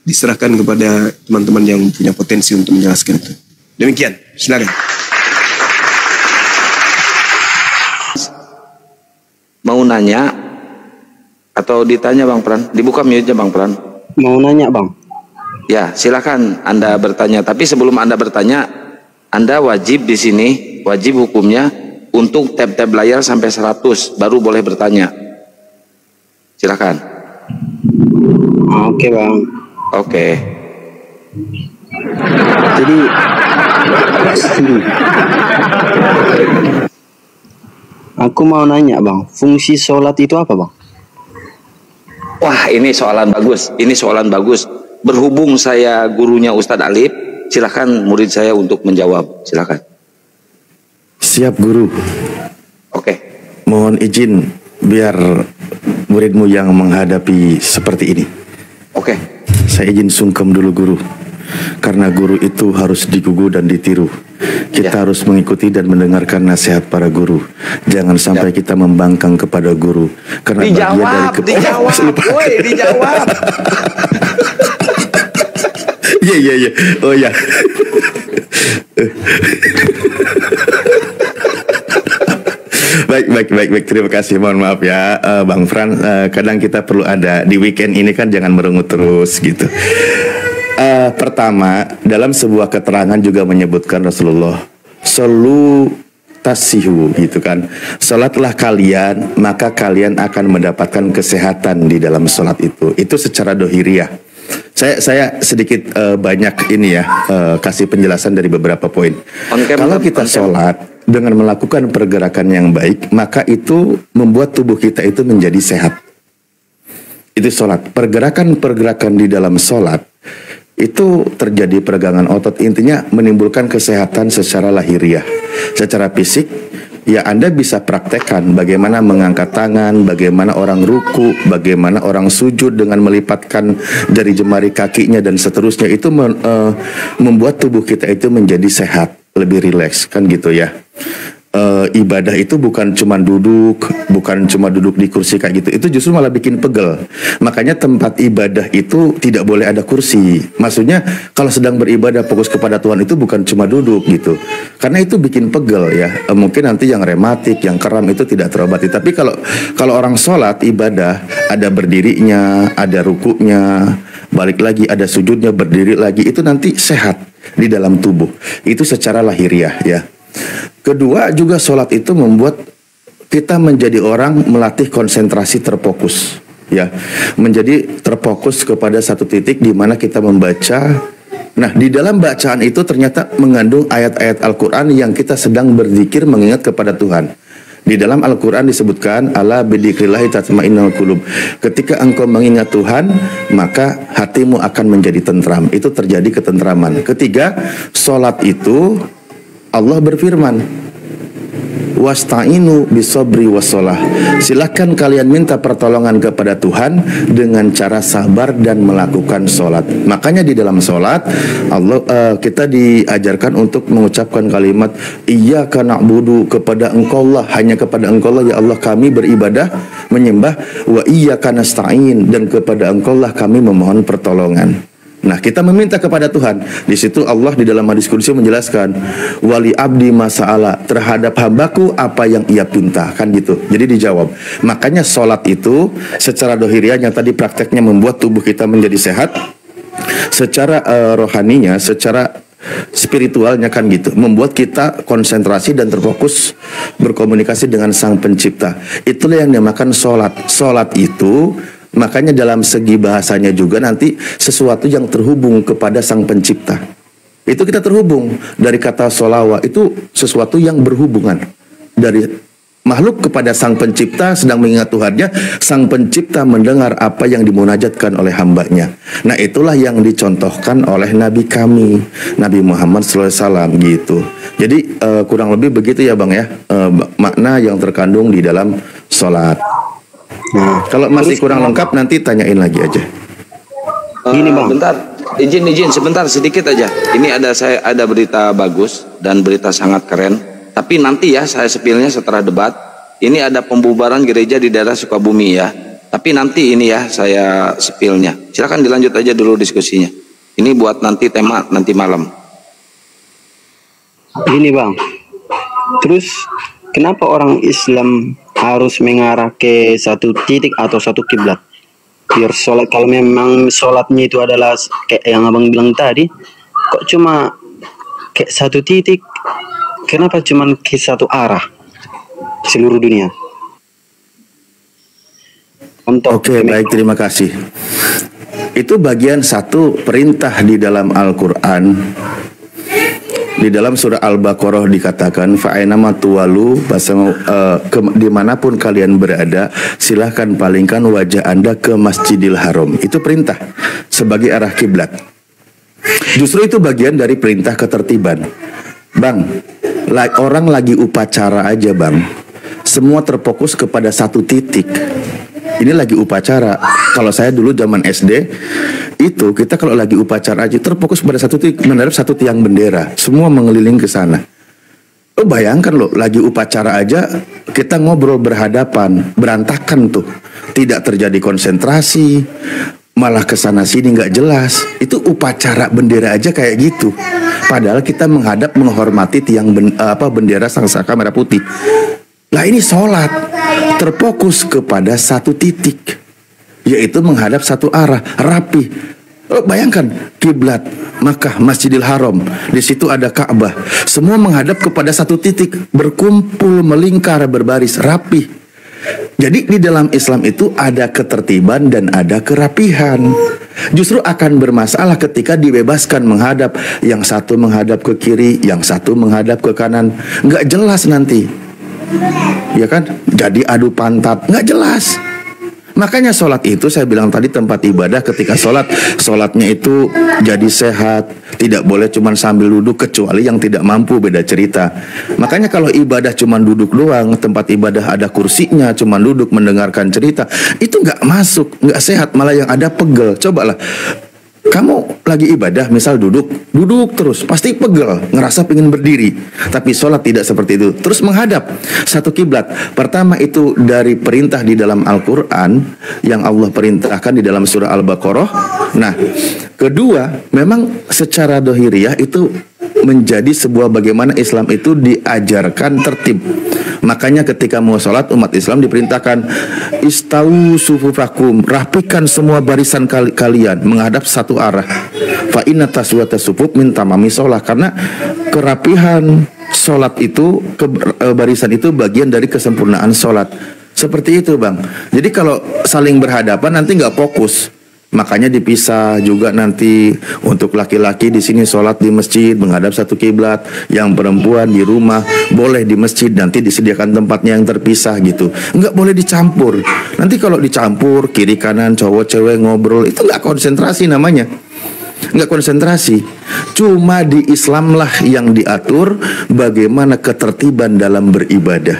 diserahkan kepada teman-teman yang punya potensi untuk menjelaskan itu. Demikian, silakan. Mau nanya atau ditanya Bang Pran? Dibuka mute-nya Bang Pran. Mau nanya Bang. Ya, silakan Anda bertanya. Tapi sebelum Anda bertanya, Anda wajib di sini, wajib hukumnya untuk tab-tab layar sampai 100 baru boleh bertanya. Silakan. Oke Bang. Oke. Jadi aku mau nanya Bang, fungsi sholat itu apa Bang? Wah, ini soalan bagus. Ini soalan bagus. Berhubung saya gurunya Ustadz Alif, silakan murid saya untuk menjawab. Silakan. Siap guru. Oke. Mohon izin biar muridmu yang menghadapi seperti ini. Oke. Saya izin sungkem dulu guru. Karena guru itu harus digugu dan ditiru. Kita harus mengikuti dan mendengarkan nasihat para guru. Jangan sampai kita membangkang kepada guru. Karena dijawab. Woi, dijawab. Iya. Oh ya. Baik. Terima kasih. Mohon maaf ya, Bang Fran. Kadang kita perlu ada di weekend ini kan, jangan merungut terus gitu. Pertama, dalam sebuah keterangan juga menyebutkan Rasulullah, solu tasihu gitu kan. Salatlah kalian, maka kalian akan mendapatkan kesehatan di dalam salat itu. Itu secara dohiriyah. Saya sedikit banyak ini ya, kasih penjelasan dari beberapa poin. Kalau kita sholat dengan melakukan pergerakan yang baik, maka itu membuat tubuh kita itu menjadi sehat. Itu sholat. Pergerakan-pergerakan di dalam sholat itu terjadi peregangan otot, intinya menimbulkan kesehatan secara lahiriah. Secara fisik, ya Anda bisa praktekkan bagaimana mengangkat tangan, bagaimana orang ruku, bagaimana orang sujud dengan melipatkan jari jemari kakinya dan seterusnya. Itu membuat tubuh kita itu menjadi sehat, lebih rileks kan gitu ya. Ibadah itu bukan cuma duduk di kursi kayak gitu. Itu justru malah bikin pegel. Makanya tempat ibadah itu tidak boleh ada kursi. Maksudnya kalau sedang beribadah fokus kepada Tuhan itu bukan cuma duduk gitu. Karena itu bikin pegel ya. Mungkin nanti yang rematik, yang kram itu tidak terobati. Tapi kalau orang sholat ibadah, ada berdirinya, ada rukuknya, balik lagi ada sujudnya, berdiri lagi, itu nanti sehat di dalam tubuh. Itu secara lahiriah ya. Kedua juga sholat itu membuat kita menjadi orang melatih konsentrasi terfokus, ya, menjadi terfokus kepada satu titik di mana kita membaca. Nah, di dalam bacaan itu ternyata mengandung ayat-ayat Al-Quran yang kita sedang berzikir mengingat kepada Tuhan. Di dalam Al-Quran disebutkan, ala bidzikrillahi tatma'innul qulub. Ketika engkau mengingat Tuhan, maka hatimu akan menjadi tentram. Itu terjadi ketentraman. Ketiga, sholat itu Allah berfirman, wasta'inu bisobri wassalah. Silakan kalian minta pertolongan kepada Tuhan dengan cara sabar dan melakukan sholat. Makanya di dalam sholat kita diajarkan untuk mengucapkan kalimat iyyaka na'budu, kepada Engkau lah, hanya kepada Engkau lah ya Allah kami beribadah menyembah, wa iyyaka nasta'in, dan kepada Engkau lah kami memohon pertolongan. Nah, kita meminta kepada Tuhan. Di situ Allah di dalam hadis qudsi menjelaskan, wali abdi masa'ala, terhadap hambaku apa yang ia pinta, kan gitu. Jadi dijawab. Makanya sholat itu secara dohiriahnya tadi prakteknya membuat tubuh kita menjadi sehat. Secara rohaninya, secara spiritualnya kan gitu, membuat kita konsentrasi dan terfokus berkomunikasi dengan Sang Pencipta. Itulah yang dinamakan sholat. Sholat itu makanya dalam segi bahasanya juga nanti sesuatu yang terhubung kepada Sang Pencipta. Itu kita terhubung dari kata sholawah, itu sesuatu yang berhubungan dari makhluk kepada Sang Pencipta sedang mengingat Tuhannya. Sang Pencipta mendengar apa yang dimunajatkan oleh hambanya. Nah, itulah yang dicontohkan oleh Nabi kami, Nabi Muhammad SAW gitu. Jadi kurang lebih begitu ya Bang ya, makna yang terkandung di dalam sholat. Nah, kalau masih kurang lengkap nanti tanyain lagi aja. Gini Bang, bentar, izin sebentar sedikit aja. Ini saya ada berita bagus dan berita sangat keren. Tapi nanti ya saya spillnya setelah debat. Ini ada pembubaran gereja di daerah Sukabumi ya. Tapi nanti ini ya saya spillnya. Silakan dilanjut aja dulu diskusinya. Ini buat nanti tema nanti malam. Gini Bang, terus kenapa orang Islam harus mengarah ke satu titik atau satu kiblat? Biar sholat, kalau memang sholatnya itu adalah kayak yang abang bilang tadi, kok cuma kayak satu titik? Kenapa cuma ke satu arah seluruh dunia? Oke, baik, terima kasih. Itu bagian satu perintah di dalam Al-Quran. Di dalam surah Al-Baqarah dikatakan fa'ainama tuwalu, dimanapun kalian berada silahkan palingkan wajah anda ke Masjidil Haram. Itu perintah sebagai arah kiblat. Justru itu bagian dari perintah ketertiban. Bang, orang lagi upacara aja Bang, semua terfokus kepada satu titik. Ini lagi upacara. Kalau saya dulu zaman SD itu kita kalau lagi upacara aja terfokus pada satu titik, menghadap satu tiang bendera, semua mengeliling ke sana. Lo bayangkan lo lagi upacara aja kita ngobrol berhadapan, berantakan tuh, tidak terjadi konsentrasi, malah ke sana sini nggak jelas. Itu upacara bendera aja kayak gitu. Padahal kita menghadap menghormati tiang bendera Sangsaka merah putih. Lah ini sholat terfokus kepada satu titik, yaitu menghadap satu arah, rapi. Bayangkan kiblat Makkah, Masjidil Haram, di situ ada Ka'bah, semua menghadap kepada satu titik, berkumpul, melingkar, berbaris, rapi. Jadi di dalam Islam itu ada ketertiban dan ada kerapihan. Justru akan bermasalah ketika dibebaskan menghadap, yang satu menghadap ke kiri, yang satu menghadap ke kanan, nggak jelas nanti. Ya kan, jadi adu pantat, nggak jelas. Makanya sholat itu saya bilang tadi tempat ibadah. Ketika sholatnya itu jadi sehat, tidak boleh cuma sambil duduk, kecuali yang tidak mampu, beda cerita. Makanya kalau ibadah cuma duduk doang, tempat ibadah ada kursinya, cuma duduk mendengarkan cerita, itu nggak masuk, nggak sehat, malah yang ada pegel. Cobalah kamu lagi ibadah, misal duduk terus, pasti pegel, ngerasa pengen berdiri. Tapi sholat tidak seperti itu, terus menghadap satu kiblat. Pertama itu dari perintah di dalam Al-Quran yang Allah perintahkan di dalam surah Al-Baqarah. Nah, kedua, memang secara dohiriyah itu menjadi sebuah bagaimana Islam itu diajarkan tertib. Makanya ketika mau sholat umat Islam diperintahkan istawu sufufakum, rapikan semua barisan kalian menghadap satu arah. Fa inna taswata sufuf min tamami sholat, karena kerapihan, sholat itu barisan itu bagian dari kesempurnaan sholat. Seperti itu bang. Jadi kalau saling berhadapan nanti nggak fokus. Makanya dipisah juga nanti untuk laki-laki di sini sholat di masjid menghadap satu kiblat, yang perempuan di rumah boleh di masjid, nanti disediakan tempatnya yang terpisah gitu. Nggak boleh dicampur. Nanti kalau dicampur kiri kanan cowok cewek ngobrol itu nggak konsentrasi namanya. Nggak konsentrasi. Cuma di Islam lah yang diatur bagaimana ketertiban dalam beribadah.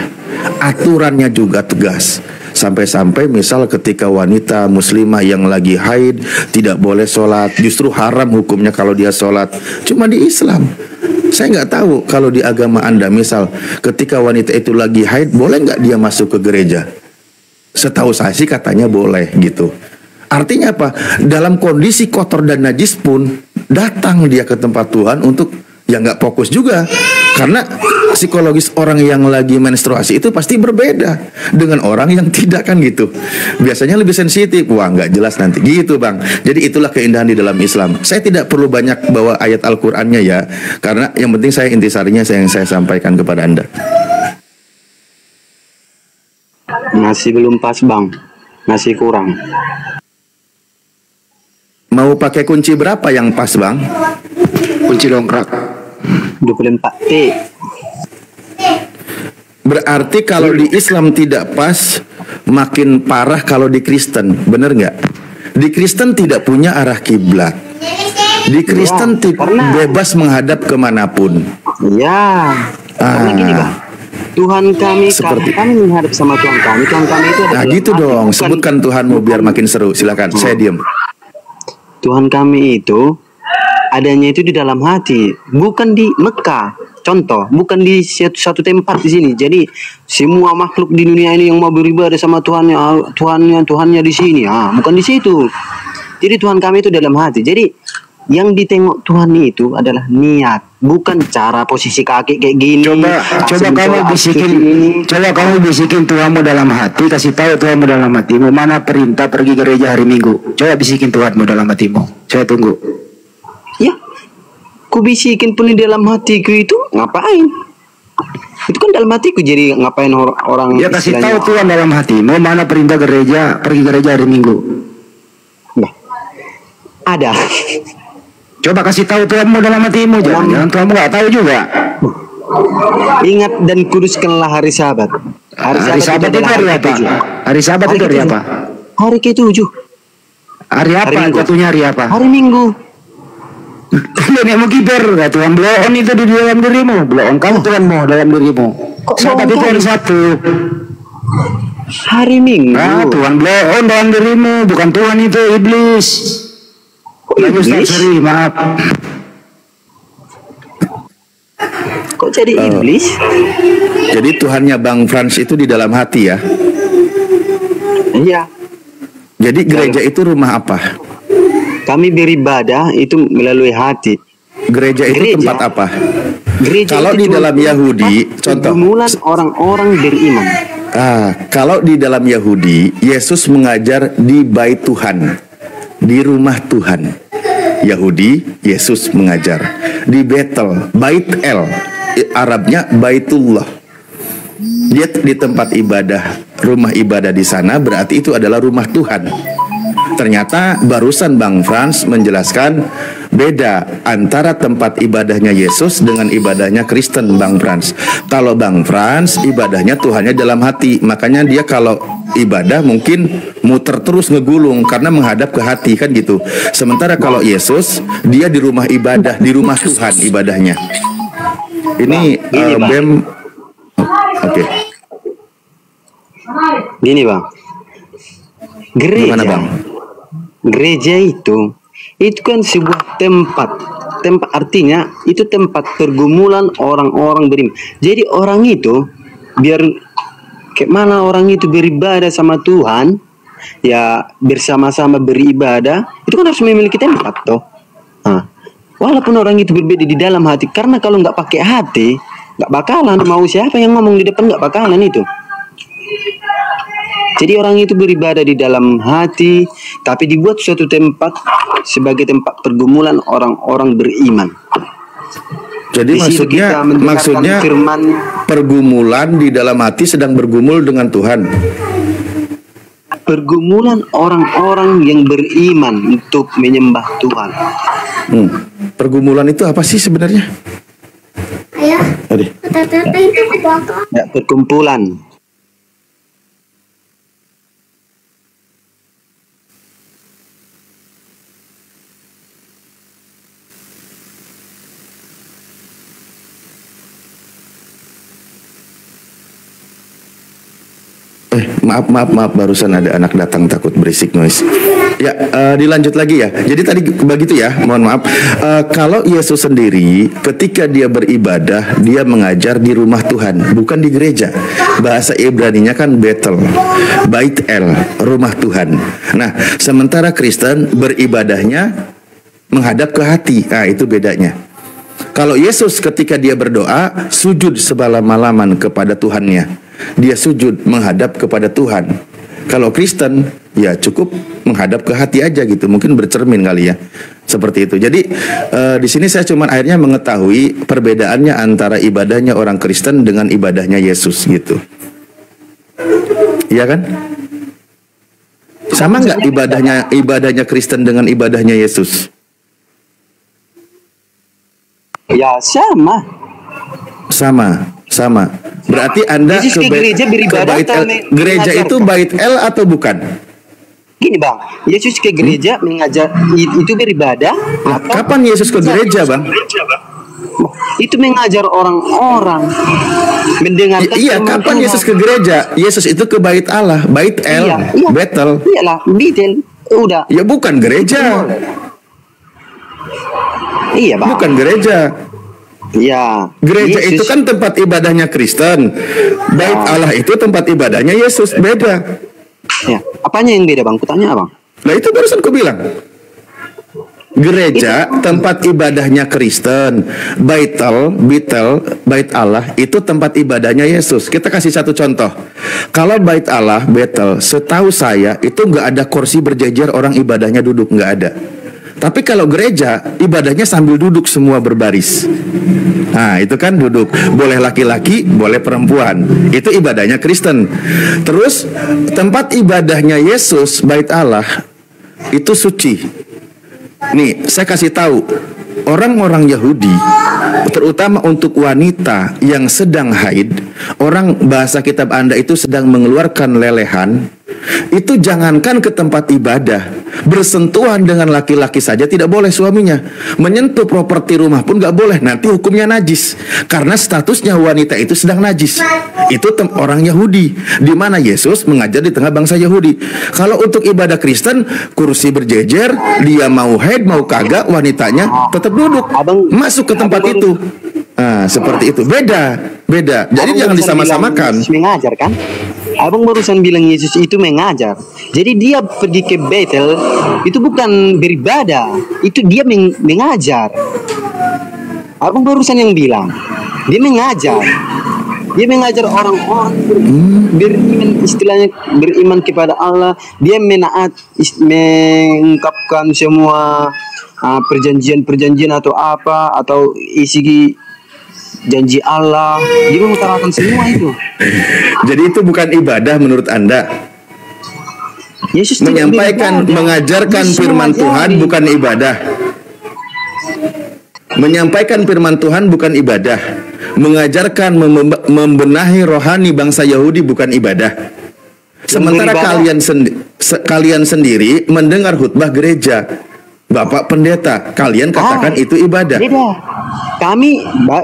Aturannya juga tegas. Sampai-sampai misal ketika wanita muslimah yang lagi haid tidak boleh sholat, justru haram hukumnya kalau dia sholat. Cuma di Islam. Saya nggak tahu kalau di agama Anda misal ketika wanita itu lagi haid boleh nggak dia masuk ke gereja? Setahu saya sih katanya boleh gitu. Artinya apa? Dalam kondisi kotor dan najis pun datang dia ke tempat Tuhan untuk ya nggak fokus juga. Karena psikologis orang yang lagi menstruasi itu pasti berbeda dengan orang yang tidak kan gitu. Biasanya lebih sensitif. Wah nggak jelas nanti gitu bang. Jadi itulah keindahan di dalam Islam. Saya tidak perlu banyak bawa ayat Al-Qur'annya ya. Karena yang penting saya intisarinya yang saya sampaikan kepada Anda. Masih belum pas bang. Masih kurang. Mau pakai kunci berapa yang pas bang? Kunci dongkrak 24T. Berarti kalau di Islam tidak pas, makin parah kalau di Kristen, bener nggak? Di Kristen tidak punya arah kiblat. Di Kristen bebas menghadap kemanapun. Ya. Karena gini bang, Tuhan kami, kami menghadap sama Tuhan kami. Tuhan kami itu adalah gitu dong. Sebutkan Tuhanmu biar makin seru. Silakan. Saya diam. Tuhan kami itu adanya itu di dalam hati, bukan di Mekah. Contoh, bukan di satu tempat di sini. Jadi semua makhluk di dunia ini yang mau beribadah sama Tuhannya di sini. Bukan di situ. Jadi Tuhan kami itu dalam hati. Jadi yang ditengok Tuhan itu adalah niat, bukan cara posisi kaki kayak gini. Coba kamu bisikin Tuhanmu dalam hati, kasih tahu Tuhanmu dalam hatimu mana perintah pergi gereja hari Minggu. Coba bisikin Tuhanmu dalam hatimu. Saya tunggu. Ya, ku bisikin pun di dalam hatiku itu ngapain? Itu kan dalam hatiku, jadi ngapain orang? Ya kasih tahu Tuhan dalam hatimu mana perintah gereja pergi gereja hari Minggu. Nah, ada. Coba kasih tahu Tuhanmu dalam hatimu, jangan Tuhanmu nggak tahu juga. Ingat dan kuduskanlah hari Sabat. Hari Sabat itu hari apa? Hari Sabat itu hari apa? Hari ke-7. Hari apa? Jatuhnya hari apa? Hari Minggu. Nenek mau kiper, Tuhan bloon itu di dalam dirimu, bloon kamu Tuhanmu dalam dirimu. Sabat itu hari Sabtu. Hari Minggu. Tuhan bloon dalam dirimu, bukan Tuhan itu iblis. Iblis? Sorry, maaf. Kok jadi iblis? Jadi Tuhannya Bang Frans itu di dalam hati ya? Iya. Jadi gereja itu rumah apa? Kami beribadah itu melalui hati. Gereja itu tempat apa? Gereja kalau di dalam Yahudi, contoh. Pergumulan orang-orang beriman. Kalau di dalam Yahudi, Yesus mengajar di bait Tuhan, di rumah Tuhan. Yahudi, Yesus mengajar di Betel, Bait El, Arabnya Baitullah. Dia di tempat ibadah, rumah ibadah di sana berarti itu adalah rumah Tuhan. Ternyata barusan Bang Frans menjelaskan beda antara tempat ibadahnya Yesus dengan ibadahnya Kristen Bang Frans. Kalau Bang Frans ibadahnya Tuhannya dalam hati, makanya dia kalau ibadah mungkin muter terus ngegulung karena menghadap ke hati kan gitu. Sementara kalau Yesus dia di rumah ibadah, di rumah Tuhan ibadahnya. Ini BEM. Oke. Gini bang, gereja. Gimana bang? Gereja itu kan sebuah tempat artinya itu tempat pergumulan orang-orang beriman. Jadi orang itu biar kayak mana orang itu beribadah sama Tuhan, ya bersama-sama beribadah, itu kan harus memiliki tempat toh. Walaupun orang itu berbeda di dalam hati, karena kalau nggak pakai hati, nggak bakalan mau siapa yang ngomong di depan, nggak bakalan itu. Jadi orang itu beribadah di dalam hati, tapi dibuat suatu tempat sebagai tempat pergumulan orang-orang beriman. Jadi maksudnya pergumulan di dalam hati sedang bergumul dengan Tuhan. Pergumulan orang-orang yang beriman untuk menyembah Tuhan. Pergumulan itu apa sih sebenarnya? Ya, perkumpulan. Maaf, barusan ada anak datang takut berisik noise. Ya, dilanjut lagi ya. Jadi tadi begitu ya, mohon maaf. Kalau Yesus sendiri ketika dia beribadah, dia mengajar di rumah Tuhan, bukan di gereja. Bahasa Ibraninya kan Betel, Bait El, rumah Tuhan. Nah, sementara Kristen beribadahnya menghadap ke hati. Nah, itu bedanya. Kalau Yesus ketika dia berdoa, sujud sebalam-malaman kepada Tuhannya. Dia sujud menghadap kepada Tuhan. Kalau Kristen, ya cukup menghadap ke hati aja gitu. Mungkin bercermin kali ya, seperti itu. Jadi di sini saya cuma akhirnya mengetahui perbedaannya antara ibadahnya orang Kristen dengan ibadahnya Yesus gitu. Iya kan? Sama nggak ibadahnya Kristen dengan ibadahnya Yesus? Ya sama. Berarti Anda ke gereja beribadah ke gereja itu Bait El atau bukan? Gini Bang, Yesus ke gereja mengajar itu beribadah. Kapan Yesus ke gereja, Bang? Itu mengajar orang-orang mendengarkan. Iya, kapan Yesus ke gereja? Yesus itu ke Bait Allah, Bait El, Betel. Iyalah, Betel. Udah. Ya bukan gereja. Iya, Bang. Bukan gereja. Ya, gereja Yesus itu kan tempat ibadahnya Kristen. Bait Allah itu tempat ibadahnya Yesus, beda. Ya, apanya yang beda Bang? Kutanya Bang. Nah itu barusan ku bilang. Gereja tempat ibadahnya Kristen, Bait Allah itu tempat ibadahnya Yesus. Kita kasih satu contoh. Kalau Bait Allah, Betel, setahu saya itu nggak ada kursi berjejer orang ibadahnya duduk, nggak ada. Tapi kalau gereja, ibadahnya sambil duduk semua berbaris. Nah, itu kan duduk. Boleh laki-laki, boleh perempuan. Itu ibadahnya Kristen. Terus, tempat ibadahnya Yesus, Bait Allah, itu suci. Nih, saya kasih tahu. Orang-orang Yahudi, terutama untuk wanita yang sedang haid, orang bahasa kitab Anda itu sedang mengeluarkan lelehan, itu jangankan ke tempat ibadah, bersentuhan dengan laki-laki saja tidak boleh suaminya. Menyentuh properti rumah pun gak boleh, nanti hukumnya najis. Karena statusnya wanita itu sedang najis. Itu orang Yahudi, di mana Yesus mengajar di tengah bangsa Yahudi. Kalau untuk ibadah Kristen, kursi berjejer, dia mau haid mau kagak, wanitanya tetap duduk, masuk ke tempat itu. Nah, seperti itu. Beda. Jadi jangan disama-samakan. Mengajar kan? Abang barusan bilang Yesus itu mengajar. Jadi dia pergi ke Betel itu bukan beribadah, itu dia mengajar. Abang barusan yang bilang dia mengajar. Dia mengajar orang-orang beriman, istilahnya beriman kepada Allah. Dia mengungkapkan semua perjanjian atau apa, atau isi janji Allah. Dia mengutarakan semua itu. Jadi itu bukan ibadah menurut Anda? Yesus menyampaikan, mengajarkan firman Tuhan bukan ibadah. Menyampaikan firman Tuhan bukan ibadah. Mengajarkan, membenahi rohani bangsa Yahudi bukan ibadah. Sementara kalian sendiri mendengar khutbah gereja, Bapak Pendeta, kalian katakan itu ibadah. Beda.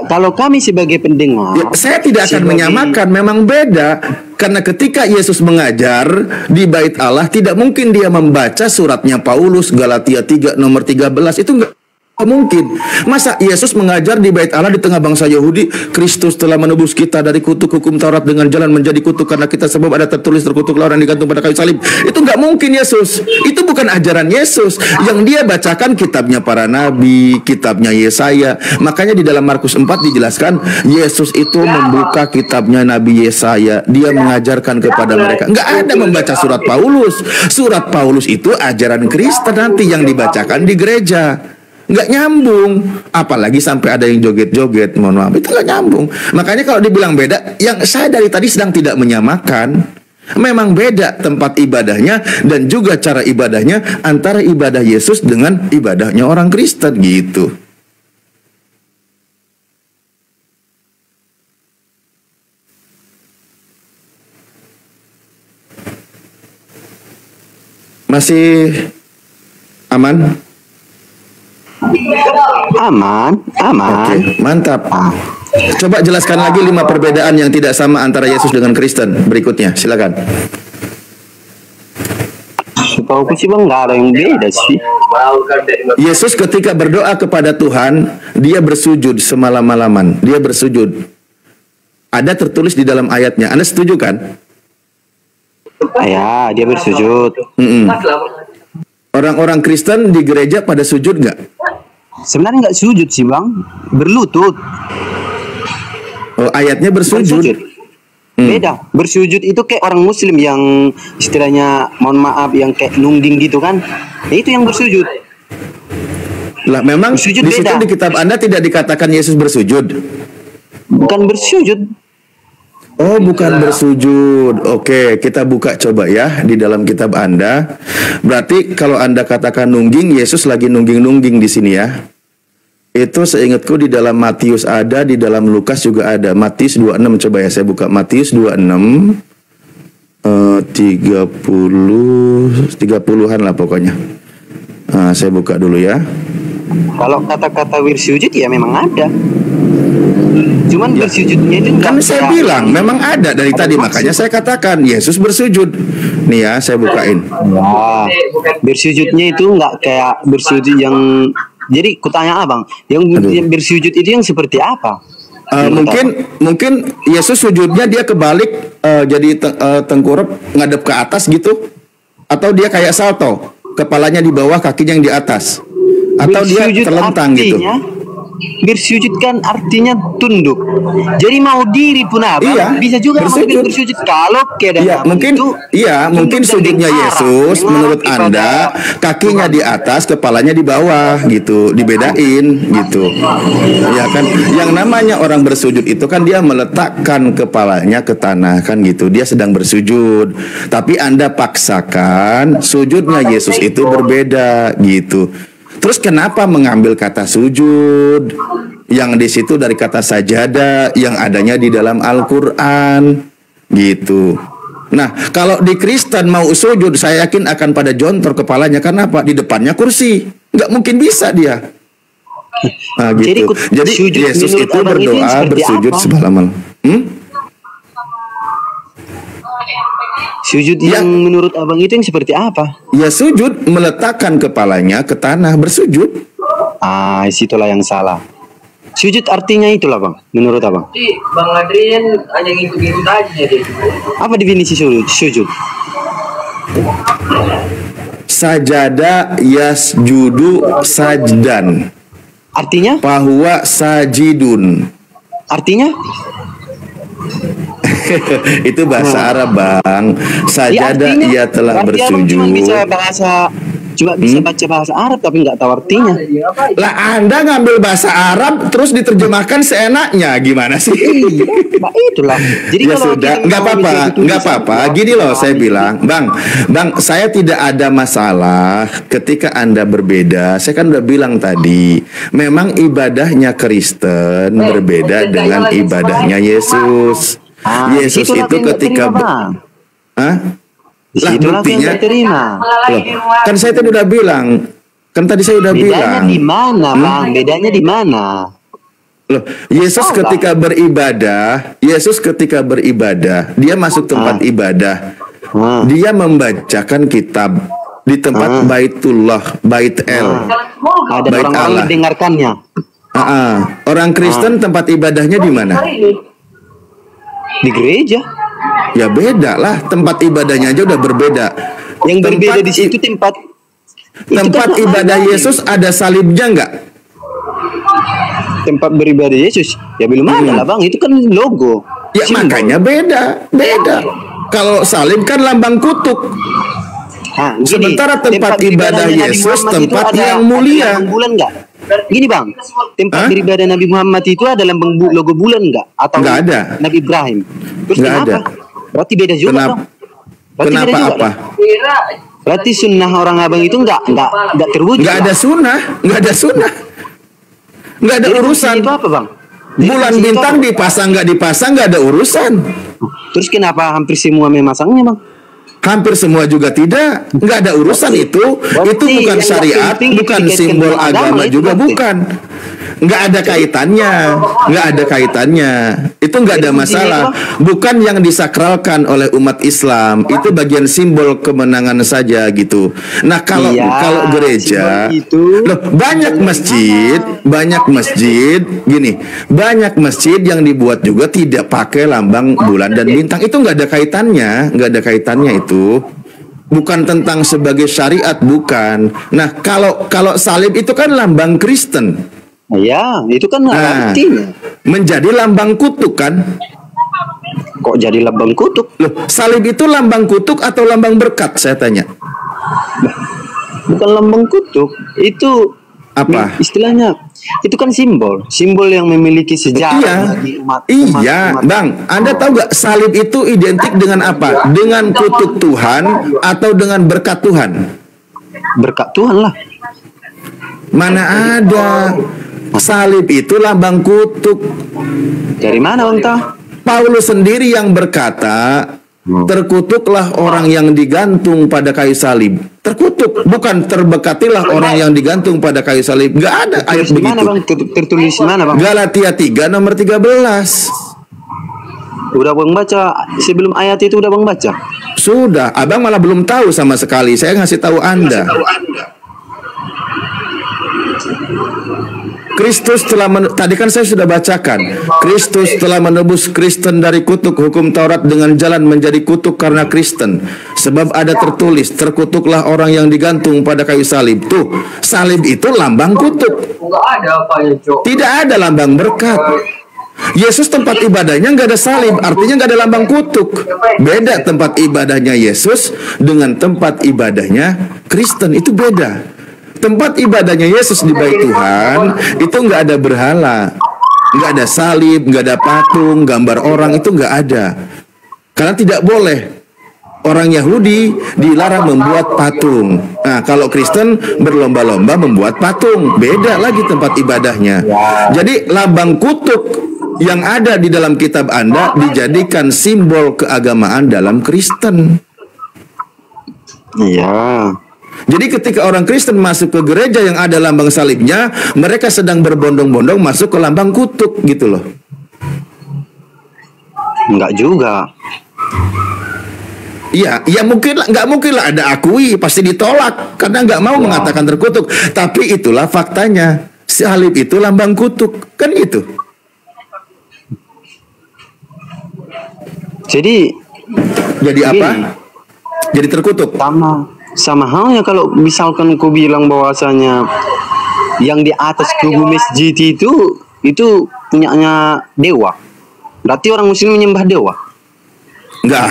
Kalau kami sebagai pendengar, saya tidak akan menyamakan, memang beda. Karena ketika Yesus mengajar di Bait Allah, tidak mungkin dia membaca suratnya Paulus, Galatia 3 nomor 13, itu enggak mungkin. Masa Yesus mengajar di Bait Allah di tengah bangsa Yahudi, Kristus telah menebus kita dari kutuk hukum Taurat dengan jalan menjadi kutuk karena kita sebab ada terkutuklah orang digantung pada kayu salib. Itu nggak mungkin Yesus. Itu bukan ajaran Yesus. Yang dia bacakan kitabnya para nabi, kitabnya Yesaya. Makanya di dalam Markus 4 dijelaskan Yesus itu membuka kitabnya Nabi Yesaya. Dia mengajarkan kepada mereka. Nggak ada membaca surat Paulus. Surat Paulus itu ajaran Kristen nanti yang dibacakan di gereja. Nggak nyambung. Apalagi sampai ada yang joget-joget, mohon maaf, itu nggak nyambung. Makanya kalau dibilang beda, yang saya dari tadi sedang tidak menyamakan. Memang beda tempat ibadahnya dan juga cara ibadahnya antara ibadah Yesus dengan ibadahnya orang Kristen gitu. Masih aman? Aman. Oke, mantap. Coba jelaskan lagi 5 perbedaan yang tidak sama antara Yesus dengan Kristen. Berikutnya, silakan. Setahu sih bang, nggak ada yang beda sih. Yesus ketika berdoa kepada Tuhan, dia bersujud semalam-malaman. Dia bersujud. Ada tertulis di dalam ayatnya. Anda setuju kan? Ya, dia bersujud. Orang-orang Kristen di gereja pada sujud nggak? Sebenarnya nggak sujud sih bang, berlutut. Oh, ayatnya bersujud. Beda. Bersujud itu kayak orang Muslim yang istilahnya, mohon maaf, yang kayak nungging gitu kan. Itu yang bersujud. Lah memang bersujud di situ beda. di kitab Anda tidak dikatakan Yesus bersujud. Bukan bersujud. Oh, bukan bersujud. Oke, kita buka coba ya di dalam kitab Anda. Berarti kalau Anda katakan nungging, Yesus lagi nungging-nungging di sini ya. Itu seingatku di dalam Matius ada, di dalam Lukas juga ada. Matius 26, coba ya saya buka Matius 26 30-an lah pokoknya. Saya buka dulu ya. Kalau kata-kata bersujud ya memang ada. Cuman ya, bersujudnya itu kan saya bilang memang ada dari tadi, makanya saya katakan Yesus bersujud. Nih ya, saya bukain. Ya, bersujudnya itu nggak kayak bersujud yang. Jadi kutanya abang, yang bersujud itu yang seperti apa? Mungkin Yesus sujudnya dia kebalik, jadi tengkurap ngadep ke atas gitu, atau dia kayak salto, kepalanya di bawah, kakinya yang di atas, atau dia terlentang gitu. Bersujud kan artinya tunduk. Jadi mau diri pun apa? Bisa juga bersujud. Kalau keadaan mungkin sujudnya Yesus menurut Anda kakinya di atas, kepalanya di bawah gitu, dibedain gitu. Ya kan, yang namanya orang bersujud itu kan dia meletakkan kepalanya ke tanah kan gitu. Dia sedang bersujud. Tapi Anda paksakan sujudnya Yesus itu berbeda gitu. Terus kenapa mengambil kata sujud yang di situ dari kata sajadah yang adanya di dalam Al-Qur'an gitu. Nah, kalau di Kristen mau sujud, saya yakin akan pada jontor kepalanya. Karena apa? Di depannya kursi. Nggak mungkin bisa dia. Nah, gitu. Jadi Yesus itu berdoa bersujud semalaman. Sujud yang menurut abang itu yang seperti apa? Ya sujud meletakkan kepalanya ke tanah, bersujud. Situlah yang salah. Sujud artinya itulah bang, menurut abang. Bang Adrian hanya ngikut-ngikut aja deh. Apa definisi sujud? Sajada yasjudu sajdan. Artinya? Fahuwa sajidun. Artinya? Itu bahasa Arab bang. Sajada ia telah bersujud. Cuma bisa baca bahasa Arab tapi nggak tahu artinya. Lah Anda ngambil bahasa Arab terus diterjemahkan seenaknya, gimana sih? Itulah. Jadi ya sudah, nggak apa-apa. Gini loh saya bilang, bang, saya tidak ada masalah ketika Anda berbeda. Saya kan udah bilang tadi, memang ibadahnya Kristen berbeda dengan ibadahnya Yesus. Yesus itu ketika lah buktinya loh, kan saya tadi udah bilang, bedanya di mana bang? Bedanya di mana? Loh, Yesus ketika beribadah, dia masuk tempat ibadah, dia membacakan kitab di tempat Baitullah, Bait El, ada Bait orang Allah. Mendengarkannya. Orang Kristen tempat ibadahnya di mana? Di gereja. Ya beda lah, tempat ibadahnya aja udah berbeda. Yang berbeda di situ tempat ibadah Yesus ada salibnya nggak? Tempat beribadah Yesus ya belum ada lah bang, itu kan logo. Ya simbol. Makanya beda. Kalau salib kan lambang kutuk. Sementara tempat ibadah Yesus tempat yang mulia. Bulan enggak? Gini bang, tempat beribadah Nabi Muhammad itu ada lambang logo bulan enggak? Atau nggak ada. Nabi Ibrahim? Terus Nggak kenapa? ada. Berarti beda juga Kenapa? dong. Berarti Kenapa beda juga apa? dong. Berarti sunnah orang abang itu enggak terwujud. Nggak ada sunnah, nggak ada sunnah, nggak ada urusan. Itu apa bang? Bulan bintang dipasang nggak dipasang nggak ada urusan. Terus kenapa hampir semua memasangnya bang? Hampir semua juga tidak, nggak ada urusan itu bukan syariat, bukan simbol agama juga, bukan. Nggak ada kaitannya, itu nggak ada masalah. Bukan yang disakralkan oleh umat Islam, itu bagian simbol kemenangan saja gitu. Nah kalau gereja, loh banyak masjid yang dibuat juga tidak pakai lambang bulan dan bintang, itu nggak ada kaitannya itu. Bukan tentang sebagai syariat, bukan. Nah kalau salib itu kan lambang Kristen. Ya, itu kan artinya menjadi lambang kutuk kan? Kok jadi lambang kutuk? Loh, salib itu lambang kutuk atau lambang berkat? Saya tanya. Bukan lambang kutuk, itu apa? Istilahnya itu kan simbol yang memiliki sejarah bagi umat. Bang, Anda tahu gak salib itu identik dengan apa? Dengan kutuk Tuhan atau dengan berkat Tuhan? Berkat Tuhan lah. Mana ada? Salib itu lambang kutuk. Dari mana bang tahu? Paulus sendiri yang berkata, terkutuklah orang yang digantung pada kayu salib. Terkutuk, bukan terbekatilah orang yang digantung pada kayu salib. Gak ada ayat begitu. Mana bang? Tertulis mana bang? Galatia 3 nomor 13. Udah bang baca sebelum ayat itu, udah bang baca? Sudah, abang malah belum tahu sama sekali. Saya ngasih tahu Anda. Kristus telah tadi kan saya sudah bacakan. Kristus telah menebus Kristen dari kutuk hukum Taurat dengan jalan menjadi kutuk karena Kristen. Sebab ada tertulis, terkutuklah orang yang digantung pada kayu salib. Tuh, salib itu lambang kutuk. Tidak ada lambang berkat. Yesus tempat ibadahnya nggak ada salib, artinya nggak ada lambang kutuk. Beda tempat ibadahnya Yesus dengan tempat ibadahnya Kristen, itu beda. Tempat ibadahnya Yesus di Bait Tuhan itu nggak ada berhala, nggak ada salib, nggak ada patung, gambar orang, itu nggak ada. Karena tidak boleh. Orang Yahudi dilarang membuat patung. Nah, kalau Kristen berlomba-lomba membuat patung, beda lagi tempat ibadahnya. Jadi lambang kutuk yang ada di dalam kitab Anda dijadikan simbol keagamaan dalam Kristen. Iya. Jadi ketika orang Kristen masuk ke gereja yang ada lambang salibnya, mereka sedang berbondong-bondong masuk ke lambang kutuk gitu loh. Enggak juga. Iya, ya mungkin nggak mungkin lah ada akui, pasti ditolak karena nggak mau mengatakan terkutuk. Tapi itulah faktanya, salib itu lambang kutuk, kan gitu. Jadi apa? Jadi terkutuk. Sama halnya kalau misalkan ku bilang bahwasanya yang di atas kubu masjid itu punyanya dewa. Berarti orang muslim menyembah dewa? Nggak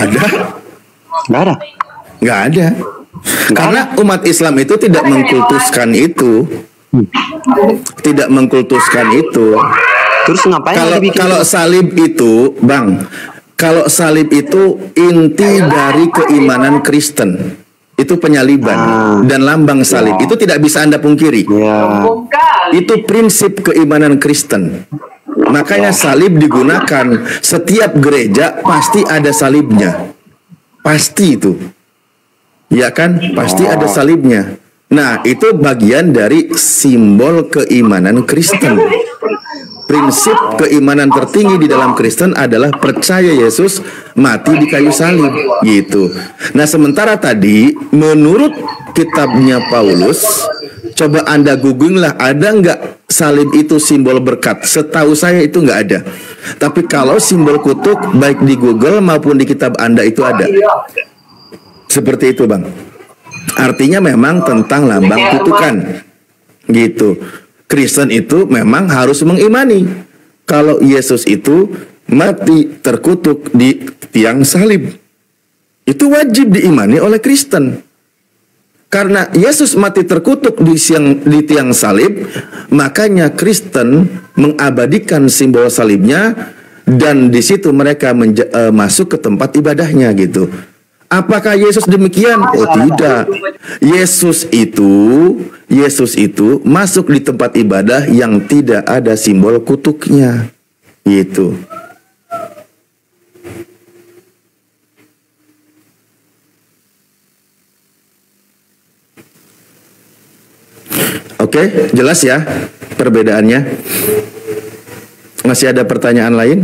ada. Karena umat Islam itu tidak mengkultuskan itu. Tidak mengkultuskan itu. Terus ngapain kalau salib itu, Bang? Kalau salib itu inti dari keimanan Kristen. Itu penyaliban dan lambang salib. Itu tidak bisa Anda pungkiri. Itu prinsip keimanan Kristen. Makanya salib digunakan. Setiap gereja pasti ada salibnya. Pasti itu. Ya kan? Pasti ada salibnya. Nah, itu bagian dari simbol keimanan Kristen. Prinsip keimanan tertinggi di dalam Kristen adalah percaya Yesus mati di kayu salib, gitu. Nah, sementara tadi menurut kitabnya Paulus, coba Anda googling lah, ada nggak salib itu simbol berkat? Setahu saya itu nggak ada. Tapi kalau simbol kutuk, baik di Google maupun di kitab Anda itu ada. Seperti itu, Bang. Artinya memang tentang lambang kutukan, gitu. Kristen itu memang harus mengimani kalau Yesus itu mati terkutuk di tiang salib. Itu wajib diimani oleh Kristen. Karena Yesus mati terkutuk di tiang salib, makanya Kristen mengabadikan simbol salibnya, dan di situ mereka masuk ke tempat ibadahnya gitu. Apakah Yesus demikian? Oh tidak. Yesus itu masuk di tempat ibadah yang tidak ada simbol kutuknya. Gitu. Oke, jelas ya perbedaannya. Masih ada pertanyaan lain?